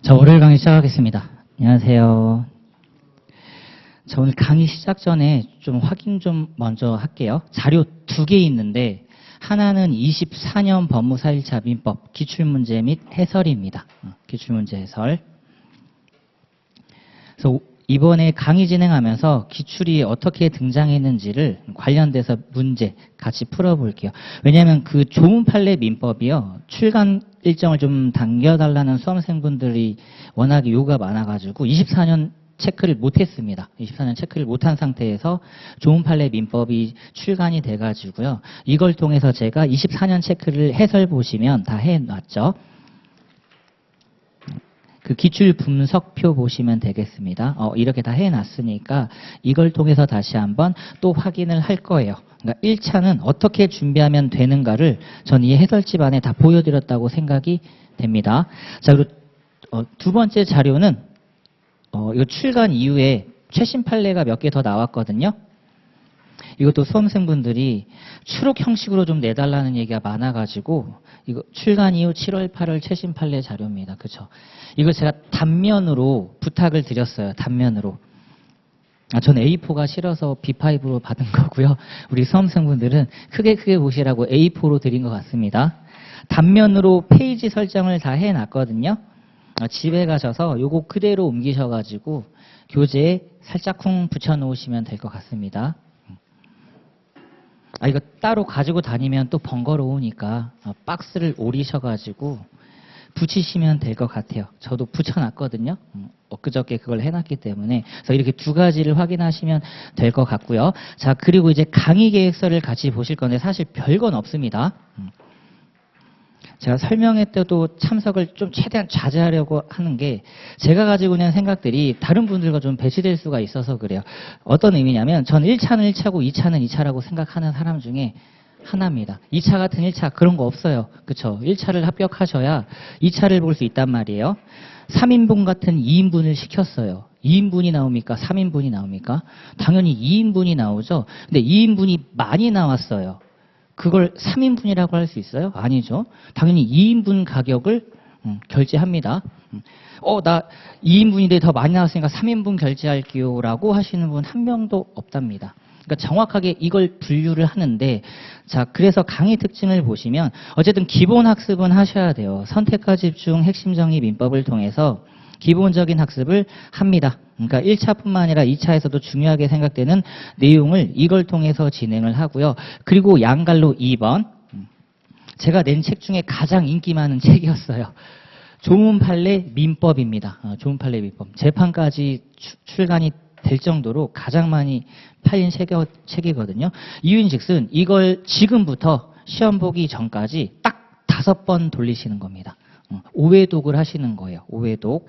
자, 월요일 강의 시작하겠습니다. 안녕하세요. 자, 오늘 강의 시작 전에 좀 확인 좀 먼저 할게요. 자료 2개 있는데 하나는 24년 법무사 1차 민법 기출문제 및 해설입니다. 기출문제 해설. 그래서 이번에 강의 진행하면서 기출이 어떻게 등장했는지를 관련돼서 문제 같이 풀어볼게요. 왜냐하면 그 조문 판례 민법이요. 출간 일정을 좀 당겨달라는 수험생분들이 워낙에 요구가 많아가지고 24년 체크를 못했습니다. 24년 체크를 못한 상태에서 조문 판례 민법이 출간이 돼가지고요. 이걸 통해서 제가 24년 체크를 해설 보시면 다 해놨죠. 그 기출 분석표 보시면 되겠습니다. 이렇게 다 해놨으니까 이걸 통해서 다시 한번 또 확인을 할 거예요. 그러니까 1차는 어떻게 준비하면 되는가를 전 이 해설집안에 다 보여드렸다고 생각이 됩니다. 자, 그리고 두 번째 자료는 이거 출간 이후에 최신 판례가 몇 개 더 나왔거든요. 이것도 수험생분들이 추록 형식으로 좀 내달라는 얘기가 많아가지고 이거 출간 이후 7월 8월 최신 판례 자료입니다. 그렇죠? 이거 제가 단면으로 부탁을 드렸어요. 단면으로. 전 A4가 싫어서 B5로 받은 거고요. 우리 수험생분들은 크게 보시라고 A4로 드린 것 같습니다. 단면으로 페이지 설정을 다 해놨거든요. 집에 가셔서 요거 그대로 옮기셔가지고 교재에 살짝쿵 붙여놓으시면 될 것 같습니다. 이거 따로 가지고 다니면 또 번거로우니까 박스를 오리셔가지고 붙이시면 될 것 같아요. 저도 붙여놨거든요. 엊그저께 그걸 해놨기 때문에. 그래서 이렇게 두 가지를 확인하시면 될 것 같고요. 자, 그리고 이제 강의 계획서를 같이 보실 건데 사실 별건 없습니다. 제가 설명회 때도 참석을 좀 최대한 자제하려고 하는 게 제가 가지고 있는 생각들이 다른 분들과 좀 배치될 수가 있어서 그래요. 어떤 의미냐면 전 1차는 1차고 2차는 2차라고 생각하는 사람 중에 하나입니다. 2차 같은 1차 그런 거 없어요. 그렇죠? 1차를 합격하셔야 2차를 볼 수 있단 말이에요. 3인분 같은 2인분을 시켰어요. 2인분이 나옵니까? 3인분이 나옵니까? 당연히 2인분이 나오죠. 근데 2인분이 많이 나왔어요. 그걸 3인분이라고 할 수 있어요? 아니죠. 당연히 2인분 가격을 결제합니다. 나 2인분인데 더 많이 나왔으니까 3인분 결제할게요 라고 하시는 분 한 명도 없답니다. 그러니까 정확하게 이걸 분류를 하는데, 자, 그래서 강의 특징을 보시면 어쨌든 기본 학습은 하셔야 돼요. 선택과 집중, 핵심 정의 민법을 통해서 기본적인 학습을 합니다. 그러니까 1차뿐만 아니라 2차에서도 중요하게 생각되는 내용을 이걸 통해서 진행을 하고요. 그리고 양갈로 2번. 제가 낸 책 중에 가장 인기 많은 책이었어요. 조문 판례 민법입니다. 조문 판례 민법. 재판까지 출간이 될 정도로 가장 많이 팔린 책이거든요. 이유인즉슨 이걸 지금부터 시험 보기 전까지 딱 5번 돌리시는 겁니다. 오해독을 하시는 거예요. 오해독.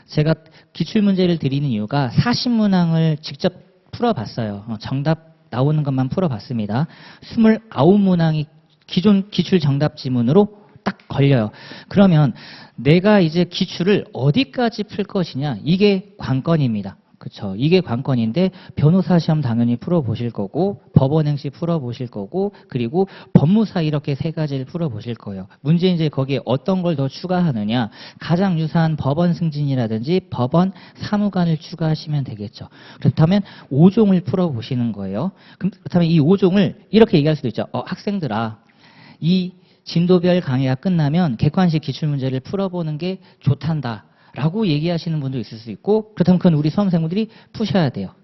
제가 기출문제를 드리는 이유가 40문항을 직접 풀어봤어요. 정답 나오는 것만 풀어봤습니다. 29문항이 기존 기출 정답 지문으로 딱 걸려요. 그러면 내가 이제 기출을 어디까지 풀 것이냐, 이게 관건입니다. 그렇죠. 이게 관건인데 변호사 시험 당연히 풀어보실 거고 법원행시 풀어보실 거고 그리고 법무사 이렇게 세 가지를 풀어보실 거예요. 문제는 이제 거기에 어떤 걸 더 추가하느냐. 가장 유사한 법원 승진이라든지 법원 사무관을 추가하시면 되겠죠. 그렇다면 5종을 풀어보시는 거예요. 그렇다면 이 5종을 이렇게 얘기할 수도 있죠. 학생들아, 이 진도별 강의가 끝나면 객관식 기출문제를 풀어보는 게 좋단다 라고 얘기하시는 분도 있을 수 있고, 그렇다면 그건 우리 수험생분들이 푸셔야 돼요.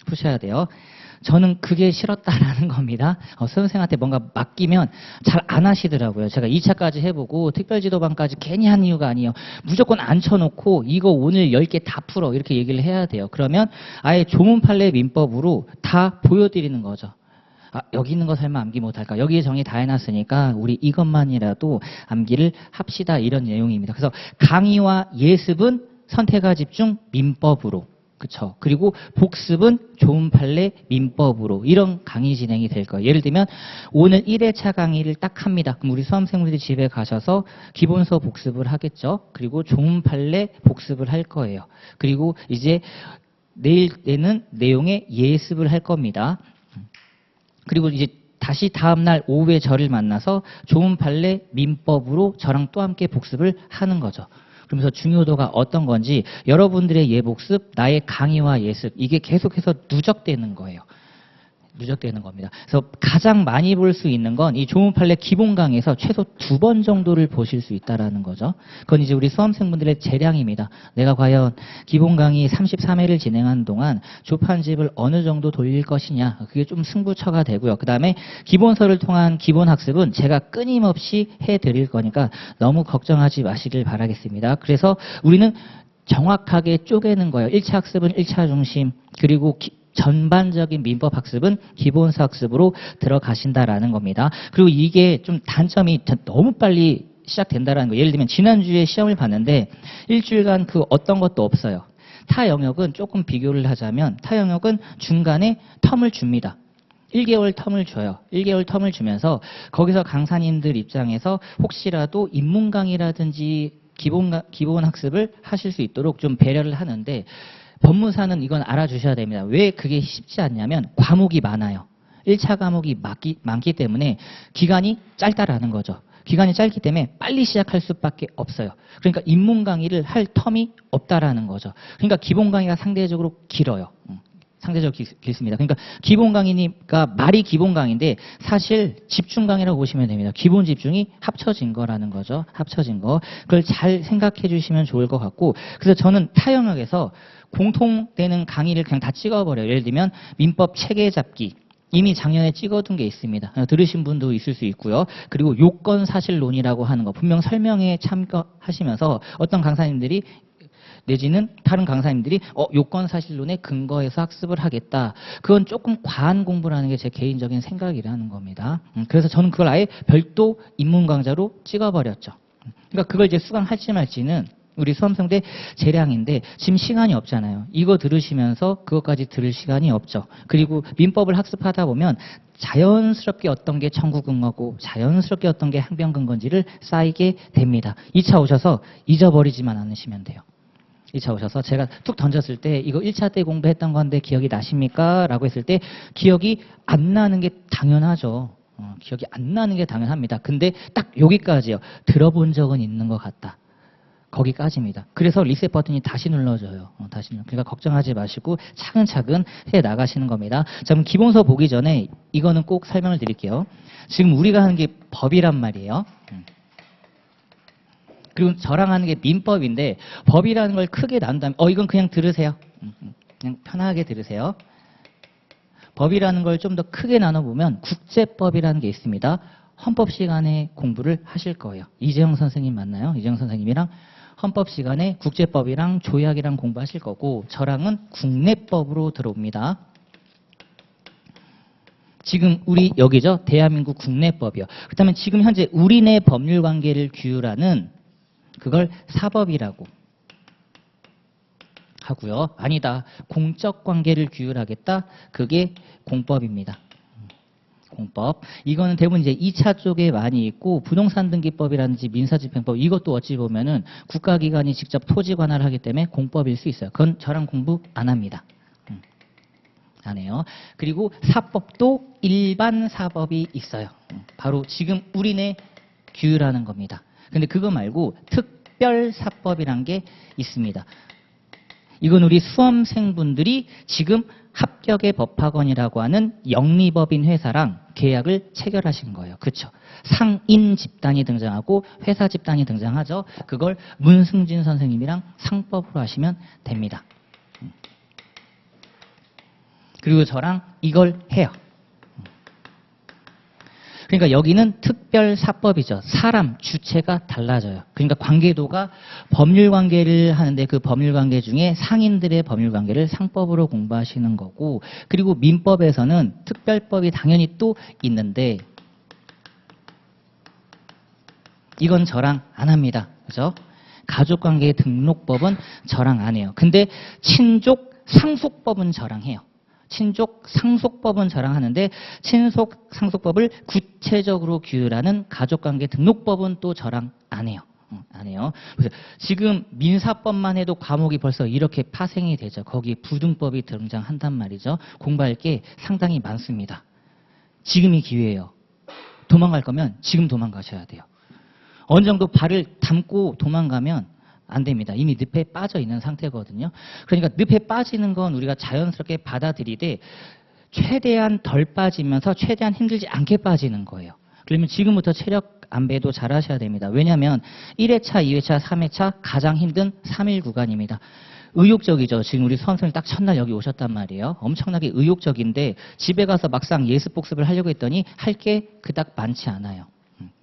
푸셔야 돼요. 저는 그게 싫었다라는 겁니다. 수험생한테 뭔가 맡기면 잘 안 하시더라고요. 제가 2차까지 해보고 특별지도반까지 괜히 한 이유가 아니에요. 무조건 앉혀놓고 이거 오늘 10개 다 풀어 이렇게 얘기를 해야 돼요. 그러면 아예 조문 판례 민법으로 다 보여드리는 거죠. 여기 있는 거 설마 암기 못할까? 여기에 정의 다 해놨으니까 우리 이것만이라도 암기를 합시다, 이런 내용입니다. 그래서 강의와 예습은 선택과 집중 민법으로, 그쵸? 그리고 복습은 조문 판례 민법으로, 이런 강의 진행이 될 거예요. 예를 들면 오늘 1회차 강의를 딱 합니다. 그럼 우리 수험생분들이 집에 가셔서 기본서 복습을 하겠죠. 그리고 조문 판례 복습을 할 거예요. 그리고 이제 내일에는 내용의 예습을 할 겁니다. 그리고 이제 다시 다음날 오후에 저를 만나서 조문 판례 민법으로 저랑 또 함께 복습을 하는 거죠. 그러면서 중요도가 어떤 건지 여러분들의 예복습, 나의 강의와 예습 이게 계속해서 누적되는 거예요. 누적되는 겁니다. 그래서 가장 많이 볼 수 있는 건 이 좋은 판례 기본 강의에서 최소 2번 정도를 보실 수 있다라는 거죠. 그건 이제 우리 수험생분들의 재량입니다. 내가 과연 기본 강의 33회를 진행하는 동안 조판집을 어느 정도 돌릴 것이냐. 그게 좀 승부처가 되고요. 그 다음에 기본서를 통한 기본 학습은 제가 끊임없이 해드릴 거니까 너무 걱정하지 마시길 바라겠습니다. 그래서 우리는 정확하게 쪼개는 거예요. 1차 학습은 1차 중심, 그리고 전반적인 민법 학습은 기본서 학습으로 들어가신다라는 겁니다. 그리고 이게 좀 단점이 너무 빨리 시작된다라는 거예요. 예를 들면 지난주에 시험을 봤는데 일주일간 그 어떤 것도 없어요. 타 영역은 조금 비교를 하자면 타 영역은 중간에 텀을 줍니다. 1개월 텀을 줘요. 1개월 텀을 주면서 거기서 강사님들 입장에서 혹시라도 입문 강의라든지 기본 학습을 하실 수 있도록 좀 배려를 하는데 법무사는 이건 알아주셔야 됩니다. 왜 그게 쉽지 않냐면 과목이 많아요. 1차 과목이 많기 때문에 기간이 짧다라는 거죠. 기간이 짧기 때문에 빨리 시작할 수밖에 없어요. 그러니까 입문 강의를 할 텀이 없다라는 거죠. 그러니까 기본 강의가 상대적으로 길어요. 상대적으로 길습니다. 그러니까 기본 강의니까 말이 기본 강의인데 사실 집중 강의라고 보시면 됩니다. 기본 집중이 합쳐진 거라는 거죠. 합쳐진 거. 그걸 잘 생각해 주시면 좋을 것 같고, 그래서 저는 타 영역에서 공통되는 강의를 그냥 다 찍어버려요. 예를 들면 민법 체계 잡기. 이미 작년에 찍어둔 게 있습니다. 들으신 분도 있을 수 있고요. 그리고 요건사실론이라고 하는 거 분명 설명에 참가하시면서 어떤 강사님들이 내지는 다른 강사님들이 요건사실론에 근거해서 학습을 하겠다. 그건 조금 과한 공부라는 게 제 개인적인 생각이라는 겁니다. 그래서 저는 그걸 아예 별도 입문 강좌로 찍어버렸죠. 그러니까 그걸 이제 수강할지 말지는 우리 수험생들 재량인데 지금 시간이 없잖아요. 이거 들으시면서 그것까지 들을 시간이 없죠. 그리고 민법을 학습하다 보면 자연스럽게 어떤 게 청구근거고 자연스럽게 어떤 게 항변근거인지를 쌓이게 됩니다. 2차 오셔서 잊어버리지만 않으시면 돼요. 2차 오셔서 제가 툭 던졌을 때 이거 1차 때 공부했던 건데 기억이 나십니까? 라고 했을 때 기억이 안 나는 게 당연하죠. 기억이 안 나는 게 당연합니다. 근데 딱 여기까지요. 들어본 적은 있는 것 같다. 거기까지입니다. 그래서 리셋 버튼이 다시 눌러져요. 그러니까 걱정하지 마시고 차근차근 해 나가시는 겁니다. 자, 그럼 기본서 보기 전에 이거는 꼭 설명을 드릴게요. 지금 우리가 하는 게 법이란 말이에요. 그리고 저랑 하는 게 민법인데 법이라는 걸 크게 나눈다면 이건 그냥 들으세요. 그냥 편하게 들으세요. 법이라는 걸 좀 더 크게 나눠보면 국제법이라는 게 있습니다. 헌법 시간에 공부를 하실 거예요. 이재영 선생님 맞나요? 이재영 선생님이랑 헌법 시간에 국제법이랑 조약이랑 공부하실 거고 저랑은 국내법으로 들어옵니다. 지금 우리 여기죠. 대한민국 국내법이요. 그렇다면 지금 현재 우리네 법률 관계를 규율하는 그걸 사법이라고 하고요. 아니다. 공적 관계를 규율하겠다. 그게 공법입니다. 공법. 이거는 대부분 이제 2차 쪽에 많이 있고 부동산 등기법이라든지 민사집행법 이것도 어찌 보면은 국가기관이 직접 토지 관할을 하기 때문에 공법일 수 있어요. 그건 저랑 공부 안 합니다. 안 해요. 그리고 사법도 일반 사법이 있어요. 바로 지금 우리네 규율하는 겁니다. 근데 그거 말고 특별사법이란 게 있습니다. 이건 우리 수험생분들이 지금 합격의 법학원이라고 하는 영리법인 회사랑 계약을 체결하신 거예요. 그렇죠? 상인 집단이 등장하고 회사 집단이 등장하죠. 그걸 문승진 선생님이랑 상법으로 하시면 됩니다. 그리고 저랑 이걸 해요. 그러니까 여기는 특별사법이죠. 사람, 주체가 달라져요. 그러니까 관계도가 법률관계를 하는데 그 법률관계 중에 상인들의 법률관계를 상법으로 공부하시는 거고 그리고 민법에서는 특별법이 당연히 또 있는데 이건 저랑 안 합니다. 그죠? 가족관계 등록법은 저랑 안 해요. 근데 친족 상속법은 저랑 해요. 친족 상속법은 저랑 하는데 친속 상속법을 구체적으로 규율하는 가족관계 등록법은 또 저랑 안 해요. 안 해요. 그래서 지금 민사법만 해도 과목이 벌써 이렇게 파생이 되죠. 거기 부등법이 등장한단 말이죠. 공부할 게 상당히 많습니다. 지금이 기회예요. 도망갈 거면 지금 도망가셔야 돼요. 어느 정도 발을 담고 도망가면 안 됩니다. 이미 늪에 빠져 있는 상태거든요. 그러니까 늪에 빠지는 건 우리가 자연스럽게 받아들이되 최대한 덜 빠지면서 최대한 힘들지 않게 빠지는 거예요. 그러면 지금부터 체력 안배도 잘 하셔야 됩니다. 왜냐하면 1회차, 2회차, 3회차 가장 힘든 3일 구간입니다. 의욕적이죠. 지금 우리 수험생들 딱 첫날 여기 오셨단 말이에요. 엄청나게 의욕적인데 집에 가서 막상 예습 복습을 하려고 했더니 할 게 그닥 많지 않아요.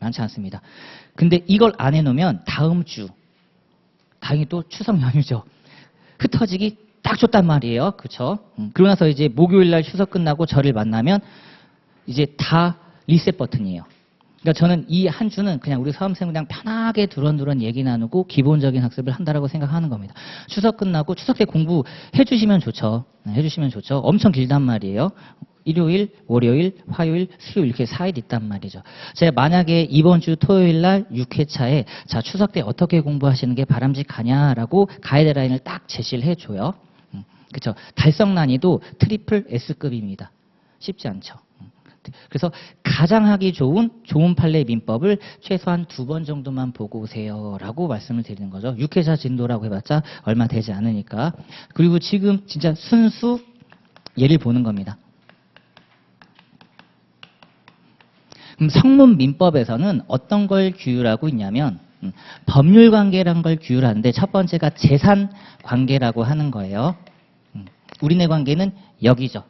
많지 않습니다. 근데 이걸 안 해놓으면 다음 주 다행히 또 추석 연휴죠. 흩어지기 딱 좋단 말이에요. 그렇죠? 그러고 나서 이제 목요일 날 추석 끝나고 저를 만나면 이제 다 리셋 버튼이에요. 그러니까 저는 이 한 주는 그냥 우리 수험생 그냥 편하게 두런두런 얘기 나누고 기본적인 학습을 한다라고 생각하는 겁니다. 추석 끝나고 추석 때 공부해 주시면 좋죠. 해주시면 좋죠. 엄청 길단 말이에요. 일요일, 월요일, 화요일, 수요일 이렇게 4일 있단 말이죠. 제가 만약에 이번 주 토요일 날 6회차에 자 추석 때 어떻게 공부하시는 게 바람직하냐라고 가이드라인을 딱 제시를 해줘요. 그렇죠. 달성 난이도 트리플 S급입니다. 쉽지 않죠. 그래서 가장 하기 좋은 판례 민법을 최소한 2번 정도만 보고 오세요라고 말씀을 드리는 거죠. 6회차 진도라고 해봤자 얼마 되지 않으니까. 그리고 지금 진짜 순수 예를 보는 겁니다. 그럼 성문 민법에서는 어떤 걸 규율하고 있냐면 법률 관계란 걸 규율하는데 첫 번째가 재산 관계라고 하는 거예요. 우리네 관계는 여기죠.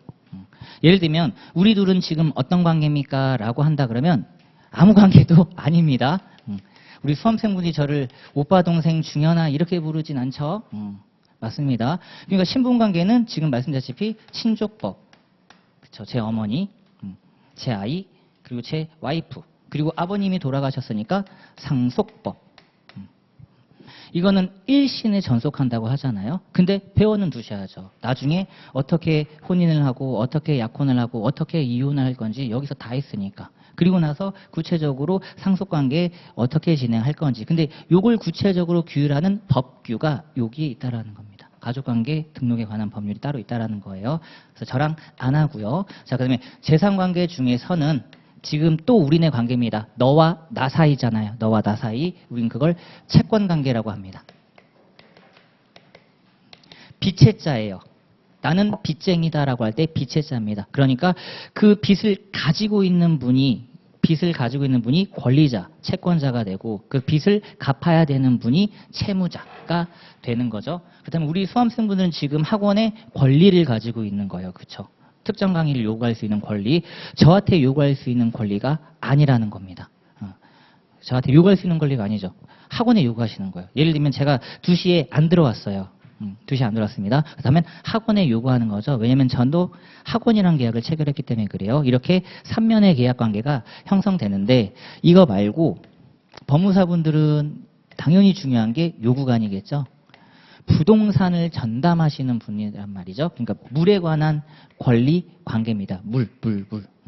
예를 들면 우리 둘은 지금 어떤 관계입니까? 라고 한다 그러면 아무 관계도 아닙니다. 우리 수험생분이 저를 오빠 동생 중현아 이렇게 부르진 않죠. 맞습니다. 그러니까 신분관계는 지금 말씀드렸다시피 친족법, 그쵸? 제 어머니, 제 아이, 그리고 제 와이프, 그리고 아버님이 돌아가셨으니까 상속법. 이거는 일신에 전속한다고 하잖아요. 근데 배워는 두셔야죠. 나중에 어떻게 혼인을 하고 어떻게 약혼을 하고 어떻게 이혼을 할 건지 여기서 다 있으니까. 그리고 나서 구체적으로 상속관계 어떻게 진행할 건지. 근데 요걸 구체적으로 규율하는 법규가 여기에 있다라는 겁니다. 가족관계 등록에 관한 법률이 따로 있다라는 거예요. 그래서 저랑 안 하고요. 자, 그다음에 재산관계 중에서는 지금 또 우리네 관계입니다. 너와 나 사이잖아요. 너와 나 사이. 우린 그걸 채권관계라고 합니다. 빚의 자예요. 나는 빚쟁이다라고 할 때 빚의 자입니다. 그러니까 그 빚을 가지고 있는 분이 권리자, 채권자가 되고 그 빚을 갚아야 되는 분이 채무자가 되는 거죠. 그렇다면 우리 수험생분들은 지금 학원에 권리를 가지고 있는 거예요. 그렇죠? 특정 강의를 요구할 수 있는 권리, 저한테 요구할 수 있는 권리가 아니라는 겁니다. 저한테 요구할 수 있는 권리가 아니죠. 학원에 요구하시는 거예요. 예를 들면 제가 2시에 안 들어왔어요. 2시에 안 들어왔습니다. 그렇다면 학원에 요구하는 거죠. 왜냐하면 전도 학원이라는 계약을 체결했기 때문에 그래요. 이렇게 3면의 계약 관계가 형성되는데 이거 말고 법무사분들은 당연히 중요한 게 요구관이겠죠. 부동산을 전담하시는 분이란 말이죠. 그러니까 물에 관한 권리 관계입니다. 물.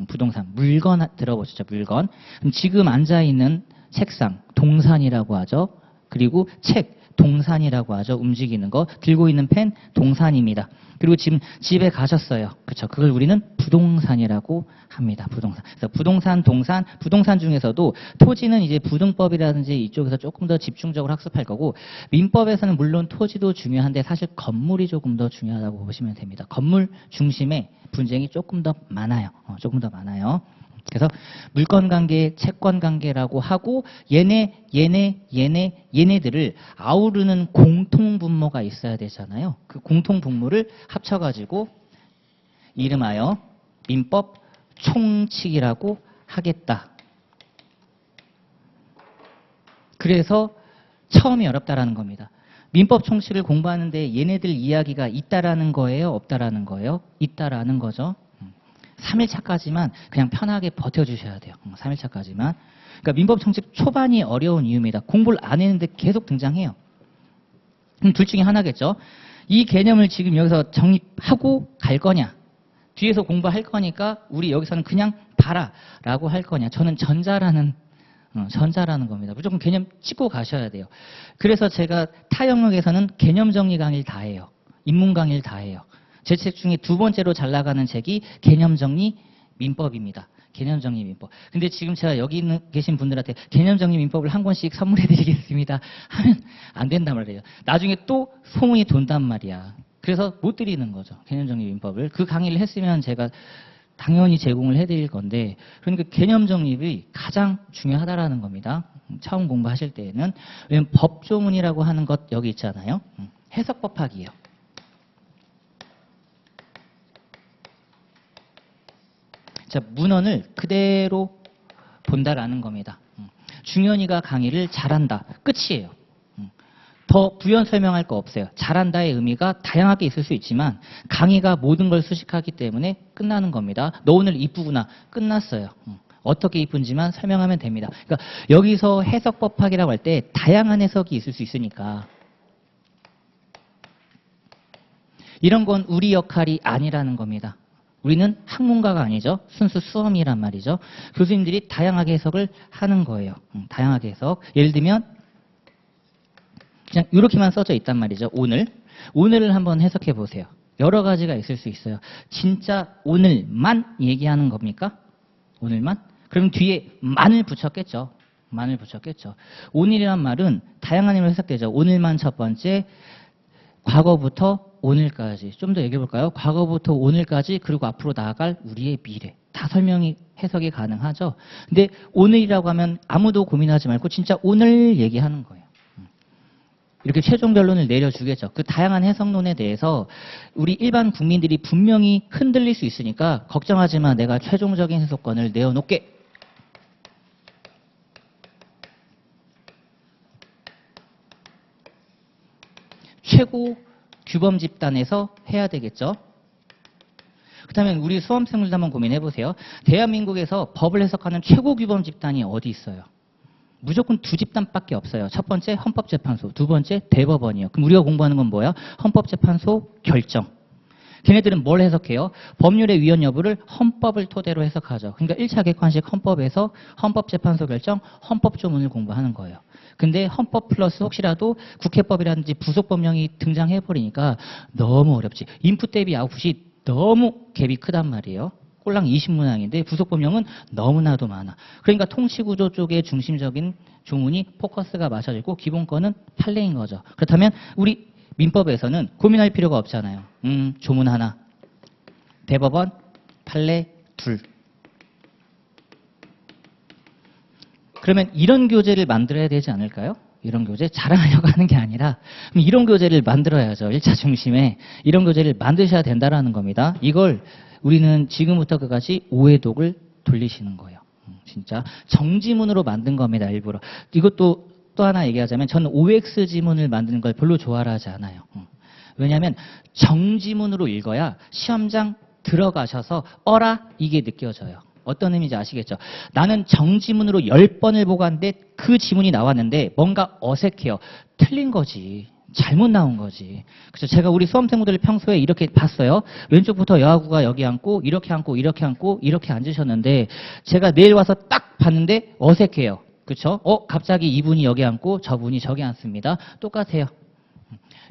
부동산. 물건 들어보셨죠? 물건. 그럼 지금 앉아있는 책상, 동산이라고 하죠. 그리고 책, 동산이라고 하죠. 움직이는 거. 들고 있는 펜, 동산입니다. 그리고 지금 집에 가셨어요. 그렇죠? 그걸 우리는 부동산이라고 합니다. 부동산. 그래서 부동산, 동산, 부동산 중에서도 토지는 이제 부등법이라든지 이쪽에서 조금 더 집중적으로 학습할 거고 민법에서는 물론 토지도 중요한데 사실 건물이 조금 더 중요하다고 보시면 됩니다. 건물 중심의 분쟁이 조금 더 많아요. 조금 더 많아요. 그래서 물권관계, 채권관계라고 하고 얘네들을 아우르는 공통분모가 있어야 되잖아요. 그 공통분모를 합쳐가지고 이름하여 민법 총칙이라고 하겠다. 그래서 처음이 어렵다라는 겁니다. 민법 총칙을 공부하는데 얘네들 이야기가 있다라는 거예요? 없다라는 거예요? 있다라는 거죠. 3일차까지만 그냥 편하게 버텨주셔야 돼요. 3일차까지만. 그러니까 민법 총칙 초반이 어려운 이유입니다. 공부를 안 했는데 계속 등장해요. 그럼 둘 중에 하나겠죠. 이 개념을 지금 여기서 정립하고 갈 거냐. 뒤에서 공부할 거니까 우리 여기서는 그냥 봐라라고 할 거냐. 저는 전자라는 겁니다. 무조건 개념 찍고 가셔야 돼요. 그래서 제가 타 영역에서는 개념 정리 강의를 다 해요. 인문 강의를 다 해요. 제 책 중에 2번째로 잘 나가는 책이 개념정리 민법입니다. 개념정리 민법. 근데 지금 제가 여기 계신 분들한테 개념정리 민법을 한 권씩 선물해 드리겠습니다 하면 안 된단 말이에요. 나중에 또 소문이 돈단 말이야. 그래서 못 드리는 거죠. 개념정리 민법을. 그 강의를 했으면 제가 당연히 제공을 해드릴 건데, 그러니까 개념 정립이 가장 중요하다라는 겁니다. 처음 공부하실 때에는. 왜냐면 법조문이라고 하는 것 여기 있잖아요. 해석법학이에요. 자, 문헌을 그대로 본다라는 겁니다. 중현이가 강의를 잘한다. 끝이에요. 더 부연 설명할 거 없어요. 잘한다의 의미가 다양하게 있을 수 있지만 강의가 모든 걸 수식하기 때문에 끝나는 겁니다. 너 오늘 이쁘구나. 끝났어요. 어떻게 이쁜지만 설명하면 됩니다. 그러니까 여기서 해석법학이라고 할 때 다양한 해석이 있을 수 있으니까 이런 건 우리 역할이 아니라는 겁니다. 우리는 학문가가 아니죠. 순수 수험이란 말이죠. 교수님들이 다양하게 해석을 하는 거예요. 다양하게 해석. 예를 들면 그냥 이렇게만 써져 있단 말이죠. 오늘을 한번 해석해 보세요. 여러 가지가 있을 수 있어요. 진짜 오늘만 얘기하는 겁니까? 오늘만? 그럼 뒤에 만을 붙였겠죠. 만을 붙였겠죠. 오늘이란 말은 다양한 의미로 해석되죠. 오늘만 첫 번째, 과거부터 오늘까지. 좀 더 얘기해 볼까요? 과거부터 오늘까지, 그리고 앞으로 나아갈 우리의 미래. 다 설명이, 해석이 가능하죠. 근데 오늘이라고 하면 아무도 고민하지 말고 진짜 오늘 얘기하는 거예요. 이렇게 최종 결론을 내려주겠죠. 그 다양한 해석론에 대해서 우리 일반 국민들이 분명히 흔들릴 수 있으니까 걱정하지 마. 내가 최종적인 해석권을 내어놓게. 최고 규범 집단에서 해야 되겠죠. 그렇다면 우리 수험생들도 한번 고민해 보세요. 대한민국에서 법을 해석하는 최고 규범 집단이 어디 있어요? 무조건 두 집단밖에 없어요. 첫 번째 헌법재판소, 두 번째 대법원이요. 그럼 우리가 공부하는 건 뭐야? 헌법재판소 결정. 걔네들은 뭘 해석해요? 법률의 위헌 여부를 헌법을 토대로 해석하죠. 그러니까 1차 객관식 헌법에서 헌법재판소 결정, 헌법조문을 공부하는 거예요. 근데 헌법 플러스 혹시라도 국회법이라든지 부속법령이 등장해버리니까 너무 어렵지. 인풋 대비 아웃풋이 너무 갭이 크단 말이에요. 꼴랑 20문항인데 부속법령은 너무나도 많아. 그러니까 통치구조 쪽에 중심적인 조문이 포커스가 맞춰지고 기본권은 판례인 거죠. 그렇다면 우리 민법에서는 고민할 필요가 없잖아요. 조문 하나, 대법원, 판례 둘. 그러면 이런 교재를 만들어야 되지 않을까요? 이런 교재 자랑하려고 하는 게 아니라 그럼 이런 교재를 만들어야죠. 1차 중심에 이런 교재를 만드셔야 된다라는 겁니다. 이걸 우리는 지금부터 그까지 오해독을 돌리시는 거예요. 진짜 정지문으로 만든 겁니다. 일부러. 이것도 또 하나 얘기하자면 저는 OX 지문을 만드는 걸 별로 좋아하지 않아요. 왜냐하면 정지문으로 읽어야 시험장 들어가셔서 어라 이게 느껴져요. 어떤 의미인지 아시겠죠? 나는 정지문으로 10번을 보고 왔는데 그 지문이 나왔는데 뭔가 어색해요. 틀린 거지. 잘못 나온 거지. 그래서 제가 우리 수험생분들을 평소에 이렇게 봤어요. 왼쪽부터 여하구가 여기 앉고 이렇게 앉고 이렇게 앉고 이렇게 앉으셨는데 제가 내일 와서 딱 봤는데 어색해요. 그렇죠? 갑자기 이분이 여기 앉고 저분이 저기 앉습니다. 똑같아요.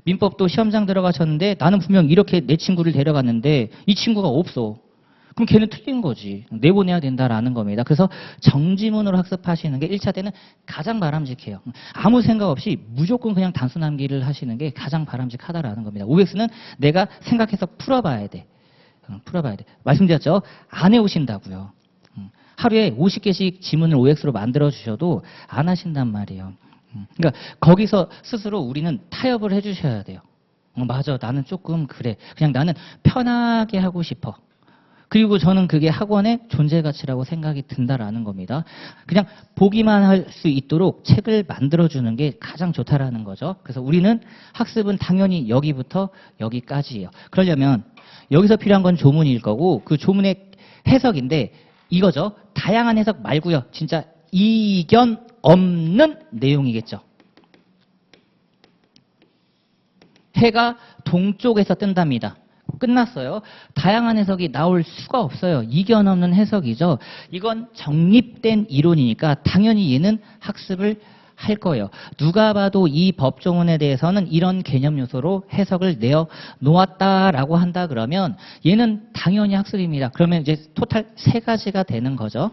민법도 시험장 들어가셨는데 나는 분명 이렇게 내 친구를 데려갔는데 이 친구가 없어. 그럼 걔는 틀린 거지. 내보내야 된다라는 겁니다. 그래서 정지문으로 학습하시는 게 1차 때는 가장 바람직해요. 아무 생각 없이 무조건 그냥 단순 암기를 하시는 게 가장 바람직하다라는 겁니다. OX는 내가 생각해서 풀어봐야 돼. 풀어봐야 돼. 말씀드렸죠? 안 해오신다고요. 하루에 50개씩 지문을 OX로 만들어주셔도 안 하신단 말이에요. 그러니까 거기서 스스로 우리는 타협을 해주셔야 돼요. 맞아. 나는 조금 그래. 그냥 나는 편하게 하고 싶어. 그리고 저는 그게 학원의 존재 가치라고 생각이 든다라는 겁니다. 그냥 보기만 할 수 있도록 책을 만들어주는 게 가장 좋다라는 거죠. 그래서 우리는 학습은 당연히 여기부터 여기까지예요. 그러려면 여기서 필요한 건 조문일 거고 그 조문의 해석인데 이거죠. 다양한 해석 말고요. 진짜 이견 없는 내용이겠죠. 해가 동쪽에서 뜬답니다. 끝났어요. 다양한 해석이 나올 수가 없어요. 이견 없는 해석이죠. 이건 정립된 이론이니까 당연히 얘는 학습을 할 거예요. 누가 봐도 이 법조문에 대해서는 이런 개념 요소로 해석을 내어 놓았다라고 한다 그러면 얘는 당연히 학습입니다. 그러면 이제 토탈 3가지가 되는 거죠.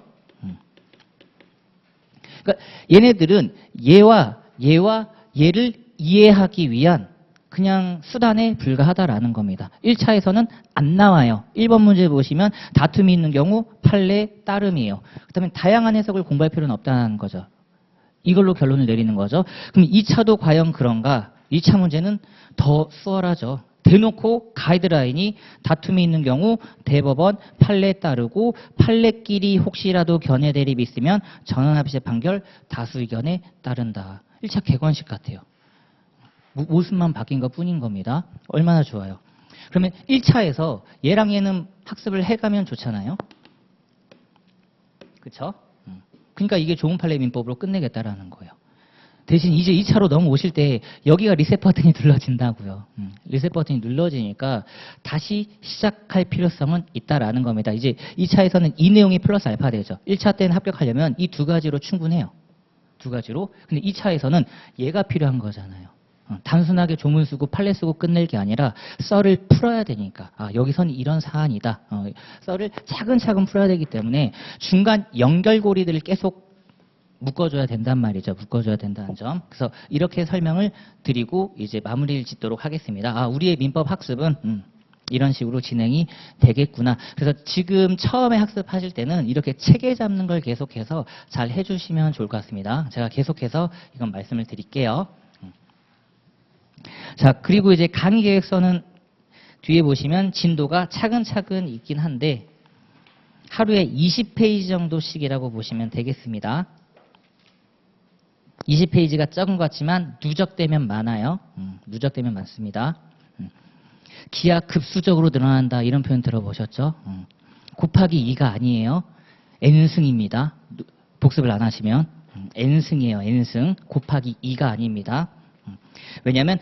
그러니까 얘네들은 얘와 얘를 이해하기 위한 그냥 수단에 불과하다라는 겁니다. 1차에서는 안 나와요. 1번 문제 보시면 다툼이 있는 경우 판례 따름이에요. 그렇다면 다양한 해석을 공부할 필요는 없다는 거죠. 이걸로 결론을 내리는 거죠. 그럼 2차도 과연 그런가? 2차 문제는 더 수월하죠. 대놓고 가이드라인이 다툼이 있는 경우 대법원 판례 따르고 판례끼리 혹시라도 견해 대립이 있으면 전원합의체 판결 다수 의견에 따른다. 1차 객관식 같아요. 모습만 바뀐 것 뿐인 겁니다. 얼마나 좋아요. 그러면 1차에서 얘랑 얘는 학습을 해가면 좋잖아요. 그쵸? 그러니까 이게 좋은 판례 민법으로 끝내겠다라는 거예요. 대신 이제 2차로 넘어오실 때 여기가 리셋 버튼이 눌러진다고요. 리셋 버튼이 눌러지니까 다시 시작할 필요성은 있다라는 겁니다. 이제 2차에서는 이 내용이 플러스 알파 되죠. 1차 때는 합격하려면 이 2가지로 충분해요. 2가지로. 근데 2차에서는 얘가 필요한 거잖아요. 단순하게 조문 쓰고 판례 쓰고 끝낼 게 아니라 썰을 풀어야 되니까 여기선 이런 사안이다. 썰을 차근차근 풀어야 되기 때문에 중간 연결고리들을 계속 묶어줘야 된단 말이죠. 묶어줘야 된다는 점. 그래서 이렇게 설명을 드리고 이제 마무리를 짓도록 하겠습니다. 우리의 민법 학습은 이런 식으로 진행이 되겠구나. 그래서 지금 처음에 학습하실 때는 이렇게 체계 잡는 걸 계속해서 잘 해주시면 좋을 것 같습니다. 제가 계속해서 이건 말씀을 드릴게요. 자, 그리고 이제 강의 계획서는 뒤에 보시면 진도가 차근차근 있긴 한데 하루에 20페이지 정도씩이라고 보시면 되겠습니다. 20페이지가 적은 것 같지만 누적되면 많아요. 누적되면 많습니다. 기하 급수적으로 늘어난다 이런 표현 들어보셨죠? 곱하기 2가 아니에요. n승입니다. 복습을 안 하시면 n승이에요. n승 곱하기 2가 아닙니다. 왜냐하면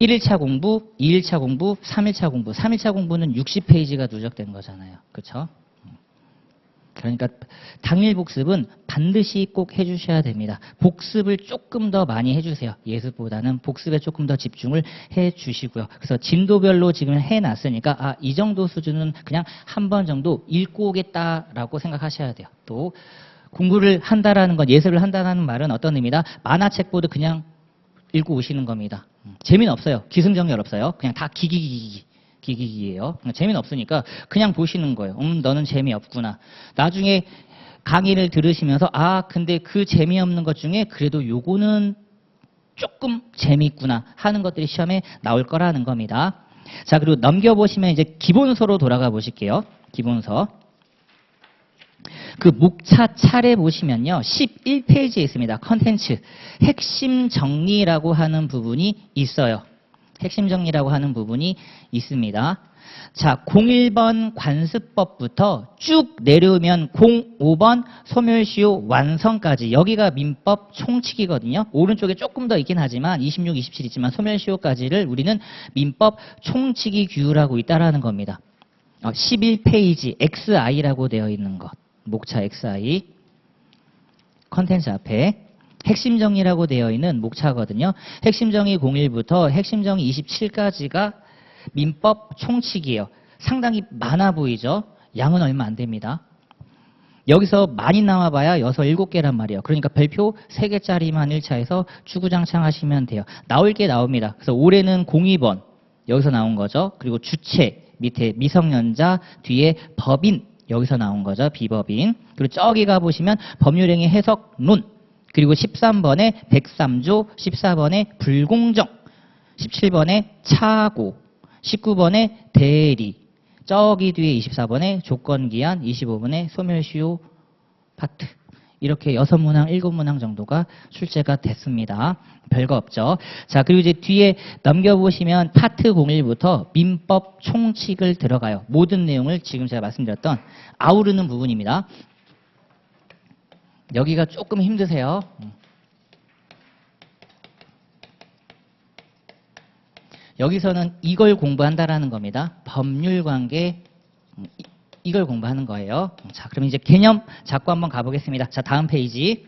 1일차 공부, 2일차 공부, 3일차 공부. 3일차 공부는 60페이지가 누적된 거잖아요. 그렇죠? 그러니까 당일 복습은 반드시 꼭 해주셔야 됩니다. 복습을 조금 더 많이 해주세요. 예습보다는 복습에 조금 더 집중을 해주시고요. 그래서 진도별로 지금 해놨으니까 이 정도 수준은 그냥 한 번 정도 읽고 오겠다라고 생각하셔야 돼요. 또 공부를 한다라는 건 예습을 한다는 말은 어떤 의미다? 만화책보다 그냥 읽고 오시는 겁니다. 재미는 없어요. 기승전결 없어요. 그냥 다 기기기예요. 재미는 없으니까 그냥 보시는 거예요. 너는 재미없구나. 나중에 강의를 들으시면서 근데 그 재미없는 것 중에 그래도 요거는 조금 재미있구나 하는 것들이 시험에 나올 거라는 겁니다. 자, 그리고 넘겨보시면 이제 기본서로 돌아가 보실게요. 기본서. 그 목차 차례 보시면요. 11페이지에 있습니다. 컨텐츠. 핵심 정리라고 하는 부분이 있어요. 핵심 정리라고 하는 부분이 있습니다. 자, 01번 관습법부터 쭉 내려오면 05번 소멸시효 완성까지 여기가 민법 총칙이거든요. 오른쪽에 조금 더 있긴 하지만 26, 27 있지만 소멸시효까지를 우리는 민법 총칙이 규율하고 있다라는 겁니다. 11페이지 XI라고 되어 있는 것. 목차 XI 컨텐츠 앞에 핵심 정리라고 되어 있는 목차거든요. 핵심 정의 01부터 핵심 정의 27까지가 민법 총칙이에요. 상당히 많아 보이죠? 양은 얼마 안 됩니다. 여기서 많이 나와봐야 6, 7개란 말이에요. 그러니까 별표 3개짜리만 1차에서 주구장창 하시면 돼요. 나올 게 나옵니다. 그래서 올해는 02번 여기서 나온 거죠. 그리고 주체 밑에 미성년자 뒤에 법인 여기서 나온 거죠. 비법인. 그리고 저기 가보시면 법률행위 해석론. 그리고 13번에 103조, 14번에 불공정, 17번에 차고, 19번에 대리, 저기 뒤에 24번에 조건기한, 25번에 소멸시효 파트. 이렇게 6문항, 7문항 정도가 출제가 됐습니다. 별거 없죠. 자, 그리고 이제 뒤에 넘겨보시면 파트 01부터 민법 총칙을 들어가요. 모든 내용을 지금 제가 말씀드렸던 아우르는 부분입니다. 여기가 조금 힘드세요. 여기서는 이걸 공부한다라는 겁니다. 법률관계 이걸 공부하는 거예요. 자, 그럼 이제 개념 잡고 한번 가보겠습니다. 자, 다음 페이지.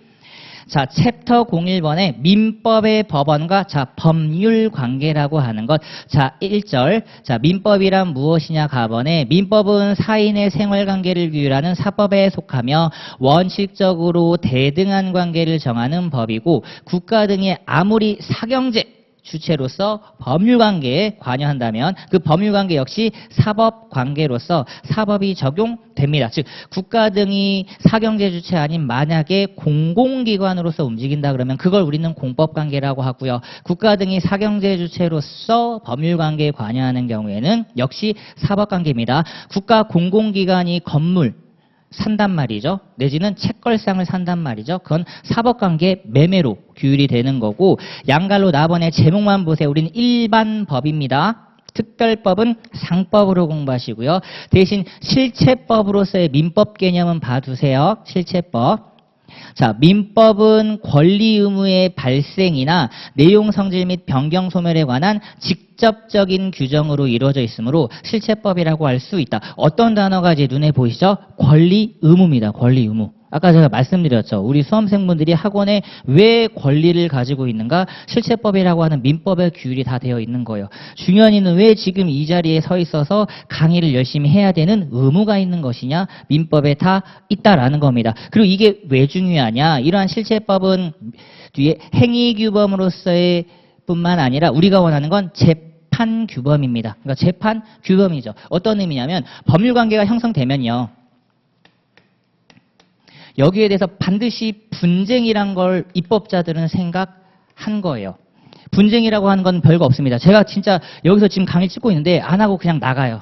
자, 챕터 01번에 민법의 법원과 자, 법률 관계라고 하는 것. 자, 1절. 자, 민법이란 무엇이냐 가번에 민법은 사인의 생활 관계를 규율하는 사법에 속하며 원칙적으로 대등한 관계를 정하는 법이고 국가 등의 아무리 사경제 주체로서 법률관계에 관여한다면 그 법률관계 역시 사법관계로서 사법이 적용됩니다. 즉 국가 등이 사경제 주체 아닌 만약에 공공기관으로서 움직인다 그러면 그걸 우리는 공법관계라고 하고요. 국가 등이 사경제 주체로서 법률관계에 관여하는 경우에는 역시 사법관계입니다. 국가 공공기관이 건물 산단 말이죠. 내지는 책걸상을 산단 말이죠. 그건 사법관계 매매로 규율이 되는 거고 양갈로 나번에 제목만 보세요. 우리는 일반 법입니다. 특별법은 상법으로 공부하시고요. 대신 실체법으로서의 민법 개념은 봐두세요. 실체법. 자, 민법은 권리 의무의 발생이나 내용 성질 및 변경 소멸에 관한 직접적인 규정으로 이루어져 있으므로 실체법이라고 할 수 있다. 어떤 단어가 이제 눈에 보이시죠? 권리 의무입니다. 권리 의무. 아까 제가 말씀드렸죠. 우리 수험생분들이 학원에 왜 권리를 가지고 있는가? 실체법이라고 하는 민법의 규율이 다 되어 있는 거예요. 중요한 이유는 왜 지금 이 자리에 서 있어서 강의를 열심히 해야 되는 의무가 있는 것이냐? 민법에 다 있다라는 겁니다. 그리고 이게 왜 중요하냐? 이러한 실체법은 뒤에 행위규범으로서의 뿐만 아니라 우리가 원하는 건 재판 규범입니다. 그러니까 재판 규범이죠. 어떤 의미냐면 법률관계가 형성되면요. 여기에 대해서 반드시 분쟁이란 걸 입법자들은 생각한 거예요. 분쟁이라고 하는 건 별거 없습니다. 제가 진짜 여기서 지금 강의 찍고 있는데 안 하고 그냥 나가요.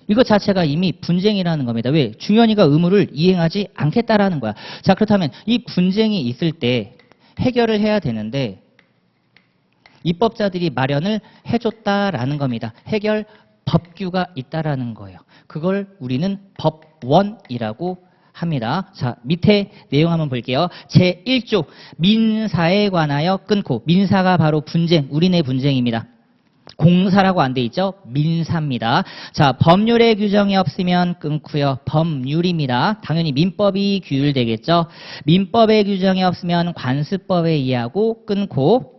이것 자체가 이미 분쟁이라는 겁니다. 왜? 중현이가 의무를 이행하지 않겠다라는 거야. 자, 그렇다면 이 분쟁이 있을 때 해결을 해야 되는데 입법자들이 마련을 해줬다라는 겁니다. 해결 법규가 있다라는 거예요. 그걸 우리는 법원이라고 합니다. 자, 밑에 내용 한번 볼게요. 제1조 민사에 관하여 끊고 민사가 바로 분쟁, 우리네 분쟁입니다. 공사라고 안 돼 있죠? 민사입니다. 자, 법률의 규정이 없으면 끊고요. 법률입니다. 당연히 민법이 규율되겠죠. 민법의 규정이 없으면 관습법에 의하고 끊고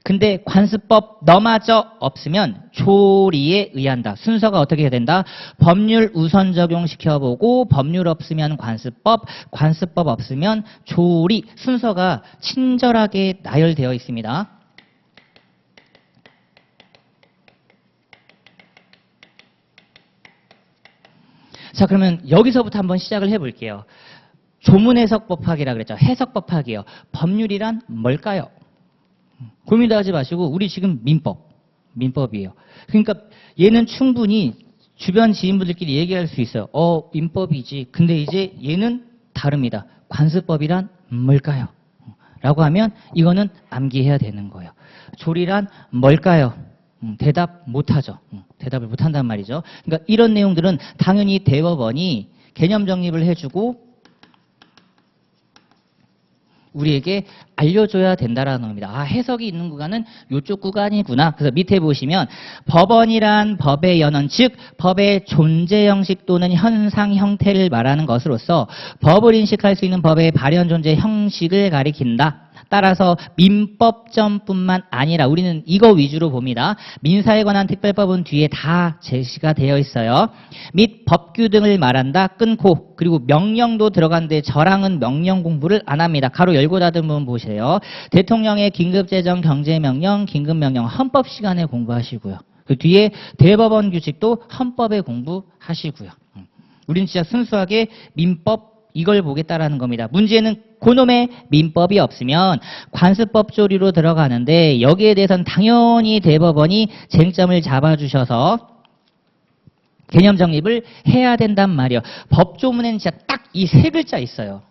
근데 관습법 너마저 없으면 조리에 의한다. 순서가 어떻게 해야 된다? 법률 우선 적용시켜보고 법률 없으면 관습법, 관습법 없으면 조리. 순서가 친절하게 나열되어 있습니다. 자, 그러면 여기서부터 한번 시작을 해볼게요. 조문해석 법학이라 그랬죠. 해석 법학이요. 법률이란 뭘까요? 고민도 하지 마시고 우리 지금 민법이에요. 그러니까 얘는 충분히 주변 지인분들끼리 얘기할 수 있어요. 민법이지. 근데 이제 얘는 다릅니다. 관습법이란 뭘까요? 라고 하면 이거는 암기해야 되는 거예요. 조리란 뭘까요? 대답 못하죠. 대답을 못한단 말이죠. 그러니까 이런 내용들은 당연히 대법원이 개념 정립을 해주고 우리에게 알려줘야 된다라는 겁니다. 아, 해석이 있는 구간은 이쪽 구간이구나. 그래서 밑에 보시면 법원이란 법의 연원, 즉 법의 존재 형식 또는 현상 형태를 말하는 것으로서 법을 인식할 수 있는 법의 발현 존재 형식을 가리킨다. 따라서 민법점뿐만 아니라 우리는 이거 위주로 봅니다. 민사에 관한 특별법은 뒤에 다 제시가 되어 있어요. 및 법규 등을 말한다. 끊고 그리고 명령도 들어가는데 저랑은 명령 공부를 안 합니다. 가로 열고 닫은 부분 보세요. 대통령의 긴급재정 경제명령, 긴급명령 헌법 시간에 공부하시고요. 그 뒤에 대법원 규칙도 헌법에 공부하시고요. 우리는 진짜 순수하게 민법 이걸 보겠다라는 겁니다. 문제는 그놈의 민법이 없으면 관습법 조리로 들어가는데 여기에 대해서는 당연히 대법원이 쟁점을 잡아주셔서 개념 정립을 해야 된단 말이에요. 법조문에는 진짜 딱 이 세 글자 있어요.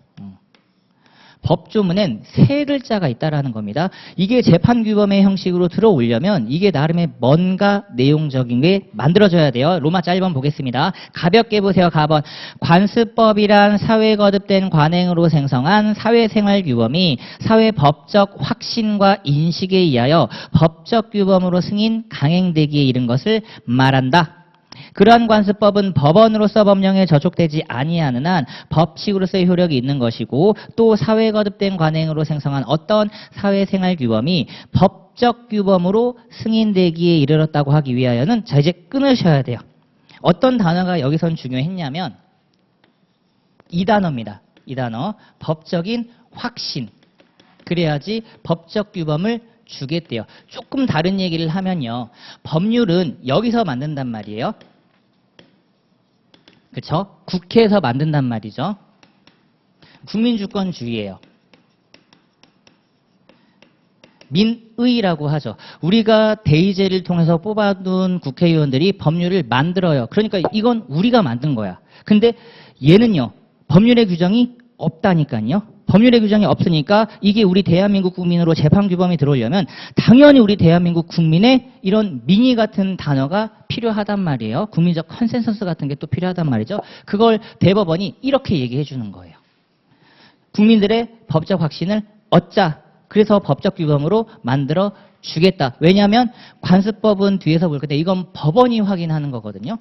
법조문엔 세 글자가 있다라는 겁니다. 이게 재판규범의 형식으로 들어오려면 이게 나름의 뭔가 내용적인 게 만들어져야 돼요. 로마자 1번 보겠습니다. 가볍게 보세요. 가번. 관습법이란 사회 거듭된 관행으로 생성한 사회생활규범이 사회법적 확신과 인식에 의하여 법적 규범으로 승인 강행되기에 이른 것을 말한다. 그러한 관습법은 법원으로서 법령에 저촉되지 아니하는 한 법칙으로서의 효력이 있는 것이고 또 사회에 거듭된 관행으로 생성한 어떤 사회생활 규범이 법적 규범으로 승인되기에 이르렀다고 하기 위하여는 자 이제 끊으셔야 돼요. 어떤 단어가 여기선 중요했냐면 이 단어입니다. 이 단어 법적인 확신. 그래야지 법적 규범을 주겠대요. 조금 다른 얘기를 하면요. 법률은 여기서 만든단 말이에요. 그렇죠? 국회에서 만든단 말이죠. 국민주권주의예요. 민의라고 하죠. 우리가 대의제를 통해서 뽑아둔 국회의원들이 법률을 만들어요. 그러니까 이건 우리가 만든 거야. 근데 얘는요. 법률의 규정이 없다니까요. 법률의 규정이 없으니까 이게 우리 대한민국 국민으로 재판 규범이 들어오려면 당연히 우리 대한민국 국민의 이런 민의 같은 단어가 필요하단 말이에요. 국민적 컨센서스 같은 게 또 필요하단 말이죠. 그걸 대법원이 이렇게 얘기해 주는 거예요. 국민들의 법적 확신을 얻자. 그래서 법적 규범으로 만들어 주겠다. 왜냐하면 관습법은 뒤에서 볼 건데 이건 법원이 확인하는 거거든요.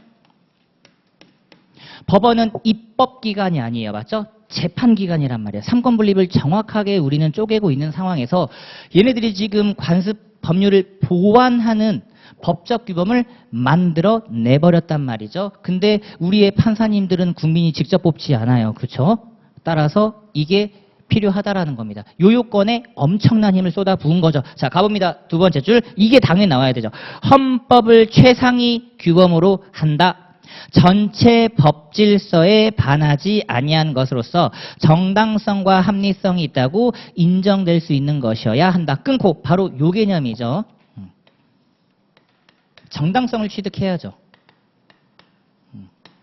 법원은 입법기관이 아니에요. 맞죠? 재판기관이란 말이에요. 삼권분립을 정확하게 우리는 쪼개고 있는 상황에서 얘네들이 지금 관습 법률을 보완하는 법적 규범을 만들어 내버렸단 말이죠. 근데 우리의 판사님들은 국민이 직접 뽑지 않아요. 그렇죠? 따라서 이게 필요하다라는 겁니다. 요 요건에 엄청난 힘을 쏟아 부은 거죠. 자, 가봅니다. 두 번째 줄. 이게 당연히 나와야 되죠. 헌법을 최상위 규범으로 한다. 전체 법질서에 반하지 아니한 것으로서 정당성과 합리성이 있다고 인정될 수 있는 것이어야 한다. 끊고 바로 요 개념이죠. 정당성을 취득해야죠.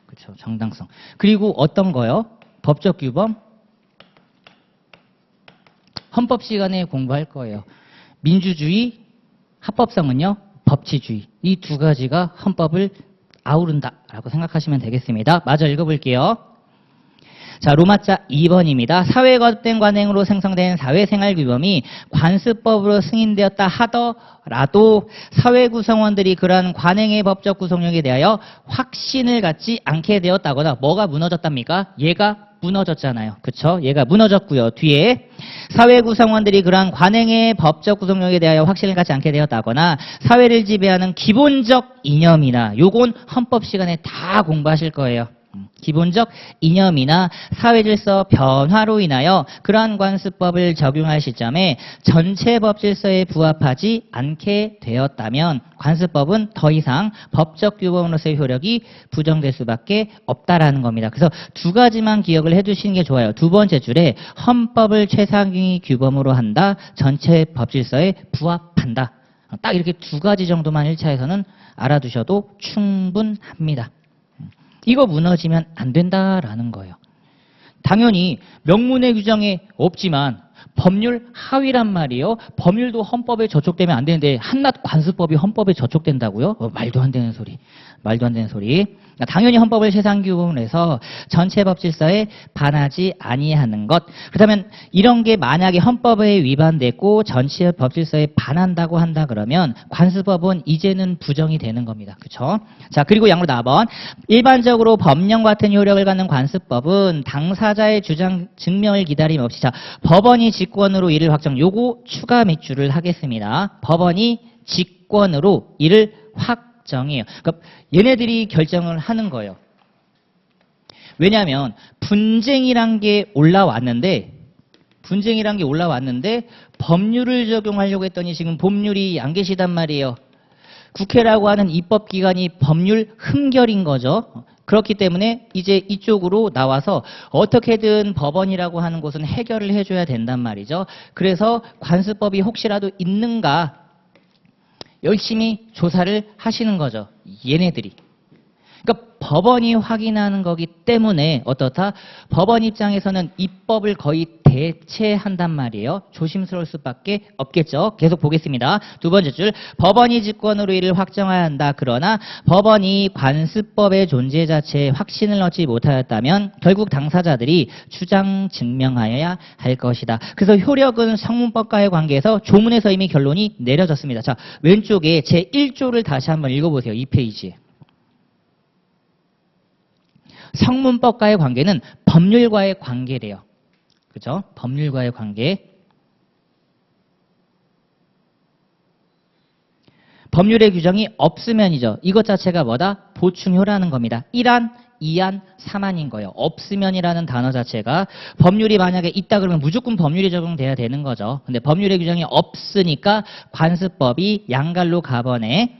그렇죠. 정당성. 그리고 어떤 거요? 법적 규범? 헌법 시간에 공부할 거예요. 민주주의, 합법성은요, 법치주의. 이 두 가지가 헌법을 아우른다라고 생각하시면 되겠습니다. 마저 읽어볼게요. 자, 로마자 2번입니다. 사회에 거듭된 관행으로 생성된 사회생활 규범이 관습법으로 승인되었다 하더라도 사회 구성원들이 그러한 관행의 법적 구속력에 대하여 확신을 갖지 않게 되었다거나 뭐가 무너졌답니까? 얘가 무너졌잖아요. 그쵸? 얘가 무너졌고요. 뒤에 사회 구성원들이 그러한 관행의 법적 구속력에 대하여 확신을 갖지 않게 되었다거나 사회를 지배하는 기본적 이념이나 요건 헌법 시간에 다 공부하실 거예요. 기본적 이념이나 사회질서 변화로 인하여 그러한 관습법을 적용할 시점에 전체 법질서에 부합하지 않게 되었다면 관습법은 더 이상 법적 규범으로서의 효력이 부정될 수밖에 없다라는 겁니다. 그래서 두 가지만 기억을 해두시는 게 좋아요. 두 번째 줄에 헌법을 최상위 규범으로 한다. 전체 법질서에 부합한다. 딱 이렇게 두 가지 정도만 1차에서는 알아두셔도 충분합니다. 이거 무너지면 안 된다라는 거예요. 당연히 명문의 규정에 없지만 법률 하위란 말이에요. 법률도 헌법에 저촉되면 안 되는데 한낱 관습법이 헌법에 저촉된다고요? 말도 안 되는 소리. 말도 안 되는 소리. 당연히 헌법을 최상규범으로 해서 전체 법질서에 반하지 아니하는 것. 그렇다면 이런 게 만약에 헌법에 위반됐고 전체 법질서에 반한다고 한다 그러면 관습법은 이제는 부정이 되는 겁니다. 그렇죠? 자, 그리고 양으로 4번. 일반적으로 법령 같은 효력을 갖는 관습법은 당사자의 주장 증명을 기다림 없이 자, 법원이 직권으로 이를 확정. 요거 추가 밑줄을 하겠습니다. 법원이 직권으로 이를 확정해요. 그러니까 얘네들이 결정을 하는 거예요. 왜냐하면 분쟁이란 게 올라왔는데 법률을 적용하려고 했더니 지금 법률이 안 계시단 말이에요. 국회라고 하는 입법기관이 법률 흠결인 거죠. 그렇기 때문에 이제 이쪽으로 나와서 어떻게든 법원이라고 하는 곳은 해결을 해줘야 된단 말이죠. 그래서 관습법이 혹시라도 있는가 열심히 조사를 하시는 거죠. 얘네들이. 그러니까 법원이 확인하는 거기 때문에 어떻다? 법원 입장에서는 입법을 거의 대체한단 말이에요. 조심스러울 수밖에 없겠죠. 계속 보겠습니다. 두 번째 줄. 법원이 직권으로 이를 확정해야 한다. 그러나 법원이 관습법의 존재 자체에 확신을 얻지 못하였다면 결국 당사자들이 주장 증명하여야 할 것이다. 그래서 효력은 성문법과의 관계에서 조문에서 이미 결론이 내려졌습니다. 자, 왼쪽에 제1조를 다시 한번 읽어보세요. 이 페이지에. 성문법과의 관계는 법률과의 관계래요. 그죠? 법률과의 관계. 법률의 규정이 없으면이죠. 이것 자체가 뭐다? 보충효라는 겁니다. 1안, 2안, 3안인 거예요. 없으면이라는 단어 자체가 법률이 만약에 있다 그러면 무조건 법률이 적용돼야 되는 거죠. 근데 법률의 규정이 없으니까 관습법이 양갈로 가번에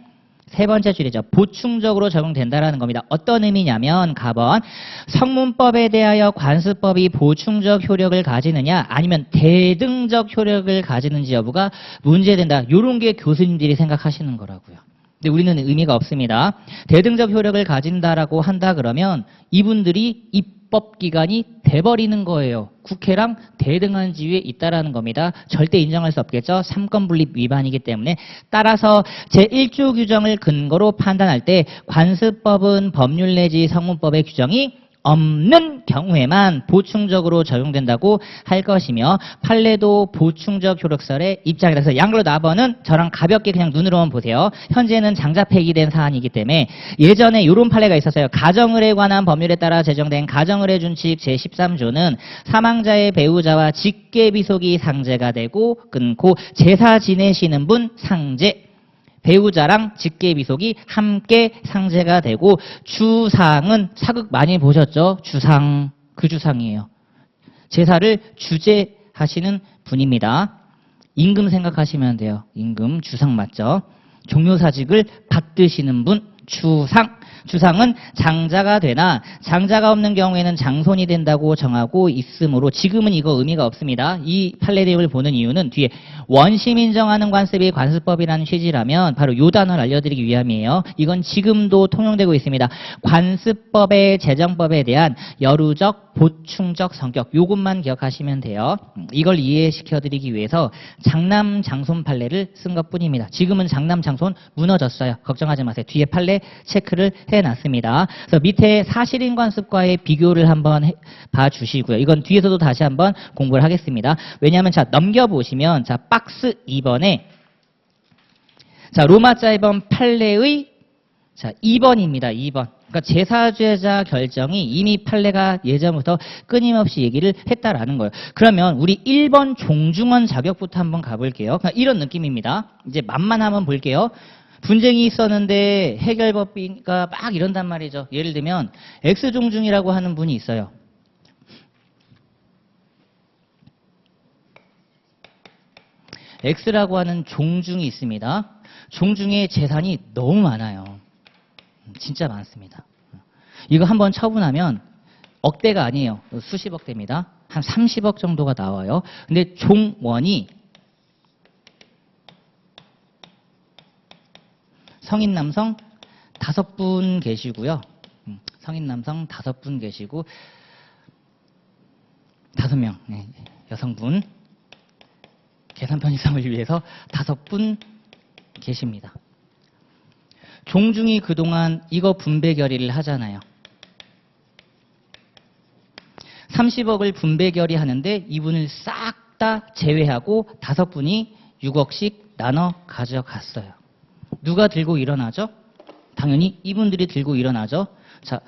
세 번째 줄이죠. 보충적으로 적용된다라는 겁니다. 어떤 의미냐면 가번 성문법에 대하여 관습법이 보충적 효력을 가지느냐 아니면 대등적 효력을 가지는지 여부가 문제된다. 이런 게 교수님들이 생각하시는 거라고요. 근데 우리는 의미가 없습니다. 대등적 효력을 가진다라고 한다 그러면 이분들이 입법기관이 돼버리는 거예요. 국회랑 대등한 지위에 있다라는 겁니다. 절대 인정할 수 없겠죠. 삼권분립 위반이기 때문에. 따라서 제1조 규정을 근거로 판단할 때 관습법은 법률 내지 성문법의 규정이 없는 경우에만 보충적으로 적용된다고 할 것이며 판례도 보충적 효력설의 입장이라 해서 양글로 나번은 저랑 가볍게 그냥 눈으로만 보세요. 현재는 장자 폐기된 사안이기 때문에 예전에 이런 판례가 있었어요. 가정을에 관한 법률에 따라 제정된 가정을의 준칙 제13조는 사망자의 배우자와 직계비속이 상제가 되고 끊고 제사 지내시는 분 상제 배우자랑 직계비속이 함께 상제가 되고 주상은 사극 많이 보셨죠? 주상, 그 주상이에요. 제사를 주재하시는 분입니다. 임금 생각하시면 돼요. 임금, 주상 맞죠? 종료사직을 받드시는 분, 주상. 주상은 장자가 되나 장자가 없는 경우에는 장손이 된다고 정하고 있으므로 지금은 이거 의미가 없습니다. 이 판례 내용을 보는 이유는 뒤에 원심 인정하는 관습이 관습법이라는 취지라면 바로 이 단어를 알려드리기 위함이에요. 이건 지금도 통용되고 있습니다. 관습법의 제정법에 대한 여루적, 보충적 성격 요것만 기억하시면 돼요. 이걸 이해시켜드리기 위해서 장남 장손 판례를 쓴 것뿐입니다. 지금은 장남 장손 무너졌어요. 걱정하지 마세요. 뒤에 판례 체크를 해놨습니다. 그래서 밑에 사실인 관습과의 비교를 한번 봐주시고요. 이건 뒤에서도 다시 한번 공부를 하겠습니다. 왜냐하면 자 넘겨보시면 자 박스 2번에 자 로마자 2번 판례의 자 2번입니다. 2번. 그러니까 제사죄자 결정이 이미 판례가 예전부터 끊임없이 얘기를 했다라는 거예요. 그러면 우리 1번 종중헌 자격부터 한번 가볼게요. 그러니까 이런 느낌입니다. 이제 맛만 한번 볼게요. 분쟁이 있었는데 해결법이니까 막 이런단 말이죠. 예를 들면 X종중이라고 하는 분이 있어요. X라고 하는 종중이 있습니다. 종중의 재산이 너무 많아요. 진짜 많습니다. 이거 한번 처분하면 억대가 아니에요. 수십억 대입니다. 한 30억 정도가 나와요. 근데 종원이 성인 남성 5분 계시고요. 성인 남성 5분 계시고 5명 여성분 계산 편의성을 위해서 5분 계십니다. 종중이 그동안 이거 분배 결의를 하잖아요. 30억을 분배 결의하는데 이분을 싹 다 제외하고 5분이 6억씩 나눠 가져갔어요. 누가 들고 일어나죠? 당연히 이분들이 들고 일어나죠. 자,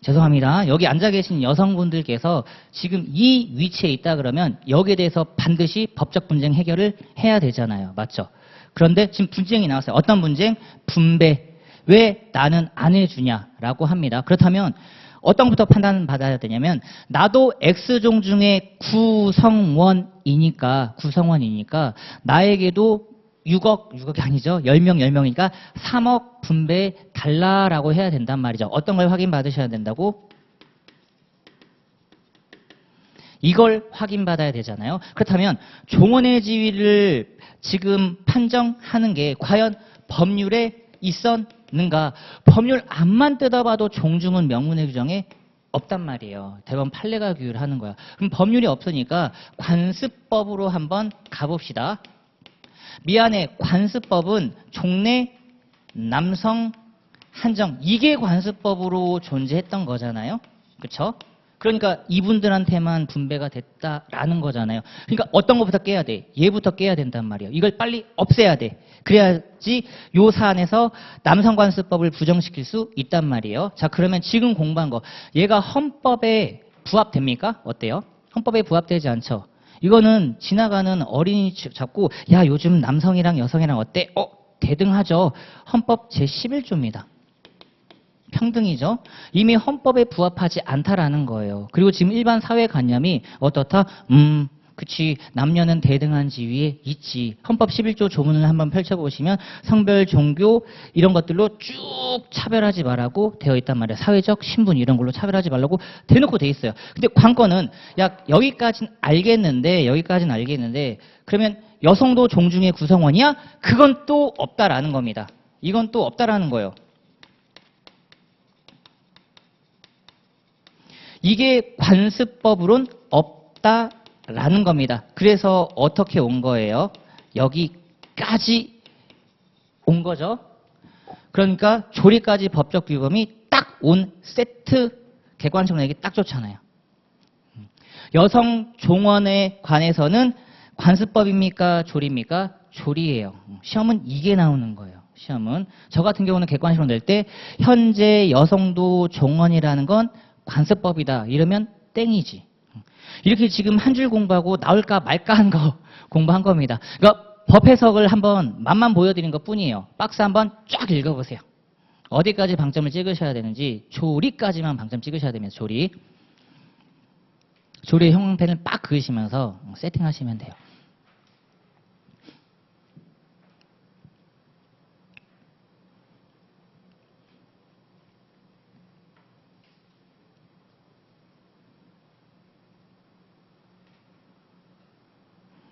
죄송합니다. 여기 앉아 계신 여성분들께서 지금 이 위치에 있다 그러면 여기에 대해서 반드시 법적 분쟁 해결을 해야 되잖아요. 맞죠? 그런데 지금 분쟁이 나왔어요. 어떤 분쟁? 분배. 왜 나는 안 해주냐라고 합니다. 그렇다면 어떤 것부터 판단을 받아야 되냐면 나도 X종 중에 구성원이니까 나에게도 6억이 아니죠. 10명이니까 3억 분배 달라라고 해야 된단 말이죠. 어떤 걸 확인받으셔야 된다고? 이걸 확인받아야 되잖아요. 그렇다면 종원의 지위를 지금 판정하는 게 과연 법률에 있었는가? 법률 앞만 뜯어봐도 종중은 명문의 규정에 없단 말이에요. 대법원 판례가 규율을 하는 거야. 그럼 법률이 없으니까 관습법으로 한번 가봅시다. 미안해, 관습법은 종래 남성 한정 이게 관습법으로 존재했던 거잖아요. 그렇죠? 그러니까 이분들한테만 분배가 됐다라는 거잖아요. 그러니까 어떤 것부터 깨야 돼? 얘부터 깨야 된단 말이에요. 이걸 빨리 없애야 돼. 그래야지 요 사안에서 남성관습법을 부정시킬 수 있단 말이에요. 자, 그러면 지금 공부한 거 얘가 헌법에 부합됩니까? 어때요? 헌법에 부합되지 않죠. 이거는 지나가는 어린이 잡고 야 요즘 남성이랑 여성이랑 어때? 대등하죠. 헌법 제11조입니다. 평등이죠. 이미 헌법에 부합하지 않다라는 거예요. 그리고 지금 일반 사회관념이 어떻다? 그치. 남녀는 대등한 지위에 있지. 헌법 11조 조문을 한번 펼쳐보시면 성별, 종교 이런 것들로 쭉 차별하지 말라고 되어 있단 말이에요. 사회적 신분 이런 걸로 차별하지 말라고 대놓고 돼 있어요. 근데 관건은 여기까지는 알겠는데 그러면 여성도 종중의 구성원이야? 그건 또 없다라는 겁니다. 이건 또 없다라는 거예요. 이게 관습법으론 없다라는 겁니다. 그래서 어떻게 온 거예요? 여기까지 온 거죠. 그러니까 조리까지 법적 규범이 딱 온 세트 객관식으로 내기 딱 좋잖아요. 여성 종원에 관해서는 관습법입니까? 조리입니까? 조리예요. 시험은 이게 나오는 거예요. 시험은 저 같은 경우는 객관식으로 낼 때 현재 여성도 종원이라는 건 관습법이다. 이러면 땡이지. 이렇게 지금 한 줄 공부하고 나올까 말까 한 거 공부한 겁니다. 그러니까 법 해석을 한번 맛만 보여드린 것 뿐이에요. 박스 한번 쫙 읽어보세요. 어디까지 방점을 찍으셔야 되는지 조리까지만 방점 찍으셔야 됩니다. 조리. 조리의 형광펜을 빡 그으시면서 세팅하시면 돼요.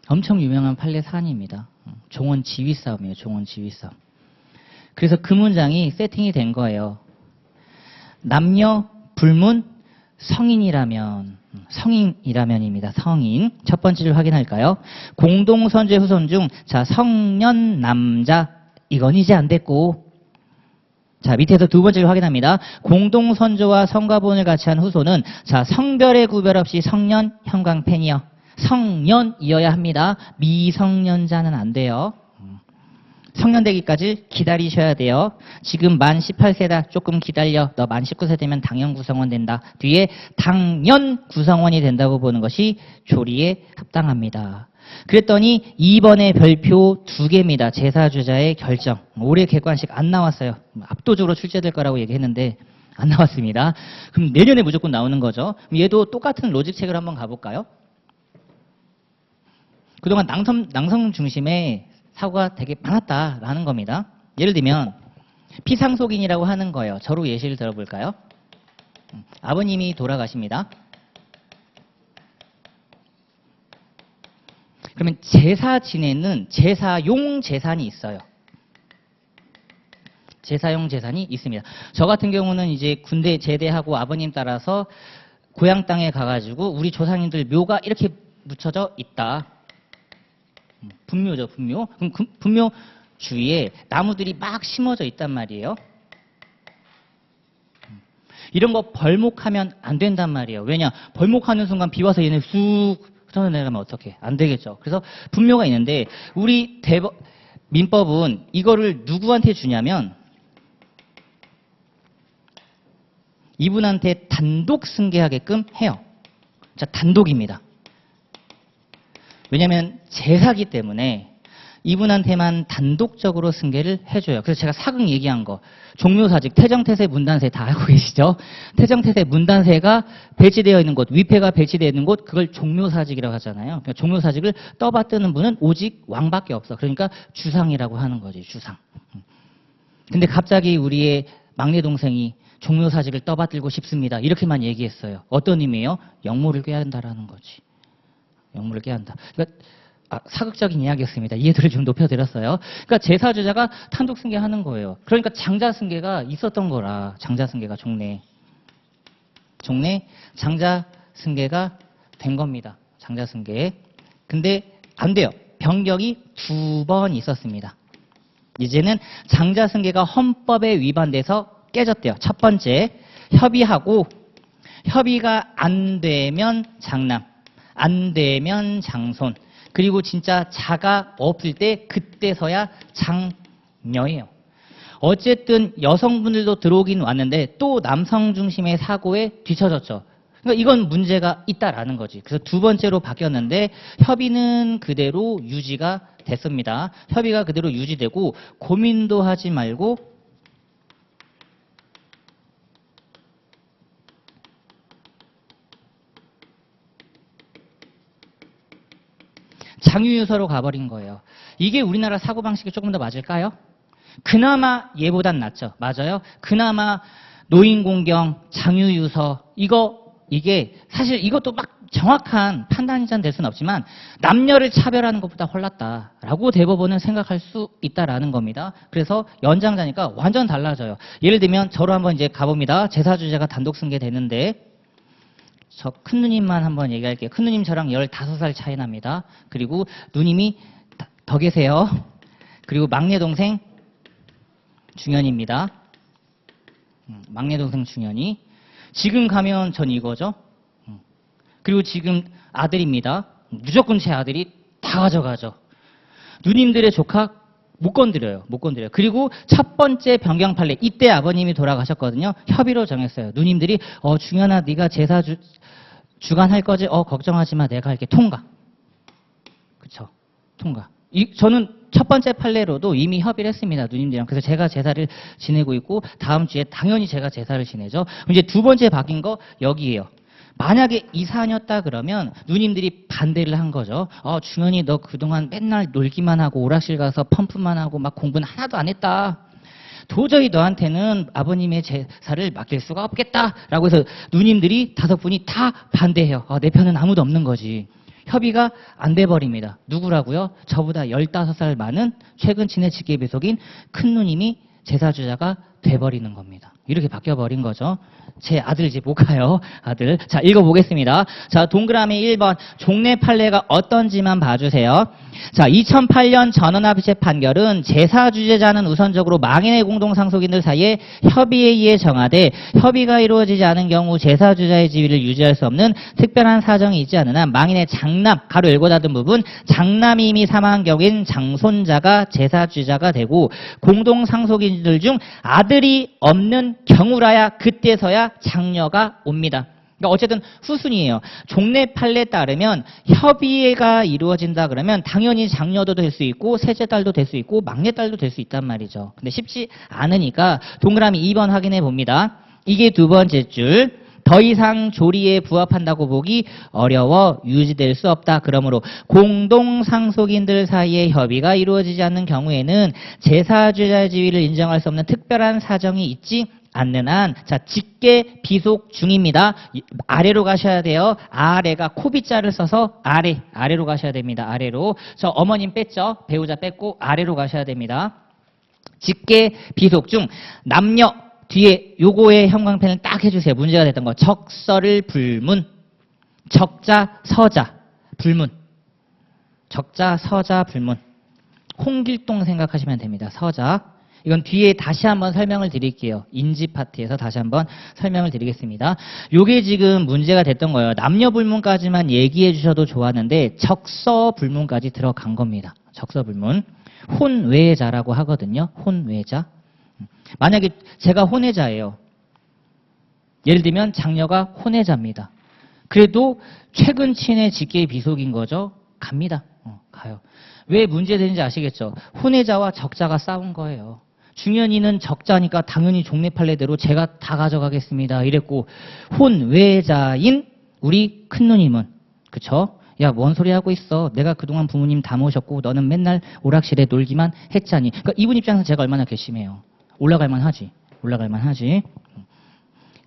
엄청 유명한 판례 사안입니다. 종원 지위 싸움이에요. 종원 지위 싸움. 그래서 그 문장이 세팅이 된 거예요. 남녀 불문 성인이라면입니다. 성인. 첫 번째를 확인할까요? 공동선조의 후손 중 성년 남자 이건 이제 안 됐고 자 밑에서 두 번째를 확인합니다. 공동선조와 성가본을 같이 한 후손은 성별의 구별 없이 성년 형광펜이요. 성년이어야 합니다. 미성년자는 안 돼요. 성년 되기까지 기다리셔야 돼요. 지금 만 18세다. 조금 기다려. 너 만 19세 되면 당연 구성원 된다. 뒤에 당연 구성원이 된다고 보는 것이 조리에 합당합니다. 그랬더니 2번의 별표 2개입니다. 제사주자의 결정. 올해 객관식 안 나왔어요. 압도적으로 출제될 거라고 얘기했는데 안 나왔습니다. 그럼 내년에 무조건 나오는 거죠. 얘도 똑같은 로직책을 한번 가볼까요? 그동안 낭성 중심의 사고가 되게 많았다라는 겁니다. 예를 들면 피상속인이라고 하는 거예요. 저로 예시를 들어볼까요? 아버님이 돌아가십니다. 그러면 제사 지내는 제사용 재산이 있어요. 제사용 재산이 있습니다. 저 같은 경우는 이제 군대 제대하고 아버님 따라서 고향 땅에 가가지고 우리 조상님들 묘가 이렇게 묻혀져 있다. 분묘죠, 분묘. 그럼 그 분묘 주위에 나무들이 막 심어져 있단 말이에요. 이런 거 벌목하면 안 된단 말이에요. 왜냐? 벌목하는 순간 비 와서 얘네 쑥 흩어내려면 어떡해? 안 되겠죠. 그래서 분묘가 있는데 우리 민법은 이거를 누구한테 주냐면 이분한테 단독 승계하게끔 해요. 자, 단독입니다. 왜냐하면 제사기 때문에 이분한테만 단독적으로 승계를 해줘요. 그래서 제가 사극 얘기한 거 종묘사직, 태정태세, 문단세 다 알고 계시죠? 태정태세, 문단세가 배치되어 있는 곳, 위패가 배치되어 있는 곳 그걸 종묘사직이라고 하잖아요. 그러니까 종묘사직을 떠받드는 분은 오직 왕밖에 없어. 그러니까 주상이라고 하는 거지, 주상. 근데 갑자기 우리의 막내 동생이 종묘사직을 떠받들고 싶습니다. 이렇게만 얘기했어요. 어떤 의미예요? 역모를 꾀야 한다라는 거지. 역모를 꾀야 한다. 그러니까 사극적인 이야기였습니다. 이해도를 좀 높여드렸어요. 그러니까 제사주자가 단독 승계하는 거예요. 그러니까 장자 승계가 있었던 거라. 장자 승계가 종래 장자 승계가 된 겁니다. 장자 승계. 근데 안 돼요. 변경이 2번 있었습니다. 이제는 장자 승계가 헌법에 위반돼서 깨졌대요. 첫 번째, 협의하고 협의가 안 되면 장남, 안 되면 장손, 그리고 진짜 자가 없을 때 그때서야 장녀예요. 어쨌든 여성분들도 들어오긴 왔는데 또 남성 중심의 사고에 뒤처졌죠. 그러니까 이건 문제가 있다라는 거지. 그래서 두 번째로 바뀌었는데 협의는 그대로 유지가 됐습니다. 협의가 그대로 유지되고 고민도 하지 말고 장유유서로 가버린 거예요. 이게 우리나라 사고방식이 조금 더 맞을까요? 그나마 얘보단 낫죠. 맞아요? 그나마 노인공경, 장유유서 이게 사실 이것도 막 정확한 판단이 될 수는 없지만 남녀를 차별하는 것보다 헐났다라고 대법원은 생각할 수 있다라는 겁니다. 그래서 연장자니까 완전 달라져요. 예를 들면 저로 한번 이제 가봅니다. 제사주제가 단독 승계되는데 저 큰 누님만 한번 얘기할게요. 큰 누님 저랑 15살 차이 납니다. 그리고 누님이 더 계세요. 그리고 막내 동생 중현입니다. 막내 동생 중현이. 지금 가면 전 이거죠. 그리고 지금 아들입니다. 무조건 제 아들이 다 가져가죠. 누님들의 조카 못 건드려요. 못 건드려요. 그리고 첫 번째 변경 판례 이때 아버님이 돌아가셨거든요. 협의로 정했어요. 누님들이 중현아 네가 제사 주관할 거지? 걱정하지 마. 내가 할게. 통과. 그쵸? 통과. 저는 첫 번째 판례로도 이미 협의를 했습니다. 누님들이랑. 그래서 제가 제사를 지내고 있고 다음 주에 당연히 제가 제사를 지내죠. 이제 두 번째 바뀐 거 여기에요. 만약에 이사녀였다 그러면 누님들이 반대를 한 거죠. 중현이 너 그동안 맨날 놀기만 하고 오락실 가서 펌프만 하고 막 공부는 하나도 안 했다. 도저히 너한테는 아버님의 제사를 맡길 수가 없겠다라고 해서 누님들이 5분이 다 반대해요. 내 편은 아무도 없는 거지. 협의가 안 돼버립니다. 누구라고요? 저보다 15살 많은 최근 친해 직계비속인 큰 누님이 제사주자가 돼버리는 겁니다. 이렇게 바뀌어버린 거죠. 제 아들 집 못 가요. 아들. 자, 읽어보겠습니다. 자, 동그라미 1번. 종래 판례가 어떤지만 봐주세요. 자, 2008년 전원합의체 판결은 제사주제자는 우선적으로 망인의 공동상속인들 사이에 협의에 의해 정하되 협의가 이루어지지 않은 경우 제사주자의 지위를 유지할 수 없는 특별한 사정이 있지 않은 한 망인의 장남, 가로 열고 닫은 부분, 장남이 이미 사망한 경우엔 장손자가 제사주자가 되고 공동상속인들 중 아들이 없는 경우라야 그때서야 장녀가 옵니다. 그러니까 어쨌든 후순위예요. 종래 판례에 따르면 협의가 이루어진다 그러면 당연히 장녀도 될 수 있고 셋째 딸도 될 수 있고 막내 딸도 될 수 있단 말이죠. 근데 쉽지 않으니까 동그라미 2번 확인해 봅니다. 이게 두 번째 줄. 더 이상 조리에 부합한다고 보기 어려워 유지될 수 없다. 그러므로 공동상속인들 사이에 협의가 이루어지지 않는 경우에는 제사주자 지위를 인정할 수 없는 특별한 사정이 있지 않는 한, 자, 직계 비속 중입니다. 아래로 가셔야 돼요. 아래가 코비자를 써서 아래로 가셔야 됩니다. 아래로. 저 어머님 뺐죠? 배우자 뺐고 아래로 가셔야 됩니다. 직계 비속 중 남녀 뒤에 요거의 형광펜을 딱 해주세요. 문제가 됐던 거. 적설을 불문. 적자, 서자, 불문. 적자, 서자, 불문. 홍길동 생각하시면 됩니다. 서자. 이건 뒤에 다시 한번 설명을 드릴게요. 인지 파트에서 다시 한번 설명을 드리겠습니다. 요게 지금 문제가 됐던 거예요. 남녀 불문까지만 얘기해 주셔도 좋았는데 적서 불문까지 들어간 겁니다. 적서 불문. 혼외자라고 하거든요. 혼외자. 만약에 제가 혼외자예요. 예를 들면 장녀가 혼외자입니다. 그래도 최근 친의 직계 비속인 거죠. 갑니다. 가요. 왜 문제되는지 아시겠죠? 혼외자와 적자가 싸운 거예요. 중현이는 적자니까 당연히 종래 판례대로 제가 다 가져가겠습니다. 이랬고 혼외자인 우리 큰누님은 그쵸? 야, 뭔 소리 하고 있어. 내가 그동안 부모님 다 모셨고 너는 맨날 오락실에 놀기만 했잖니. 그러니까 이분 입장에서 제가 얼마나 괘씸해요. 올라갈만 하지.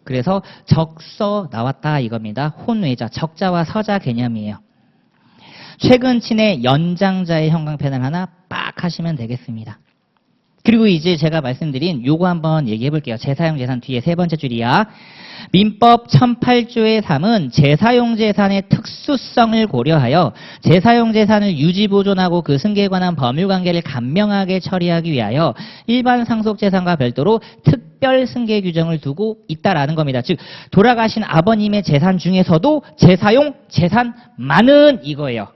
그래서 적서 나왔다 이겁니다. 혼외자, 적자와 서자 개념이에요. 최근 친의 연장자의 형광펜을 하나 빡 하시면 되겠습니다. 그리고 이제 제가 말씀드린 요거 한번 얘기해 볼게요. 재사용 재산 뒤에 세 번째 줄이야. 민법 1008조의 3은 재사용 재산의 특수성을 고려하여 재사용 재산을 유지 보존하고 그 승계에 관한 법률 관계를 간명하게 처리하기 위하여 일반 상속 재산과 별도로 특 특별 승계 규정을 두고 있다라는 겁니다. 즉 돌아가신 아버님의 재산 중에서도 제사용 재산만은 이거예요.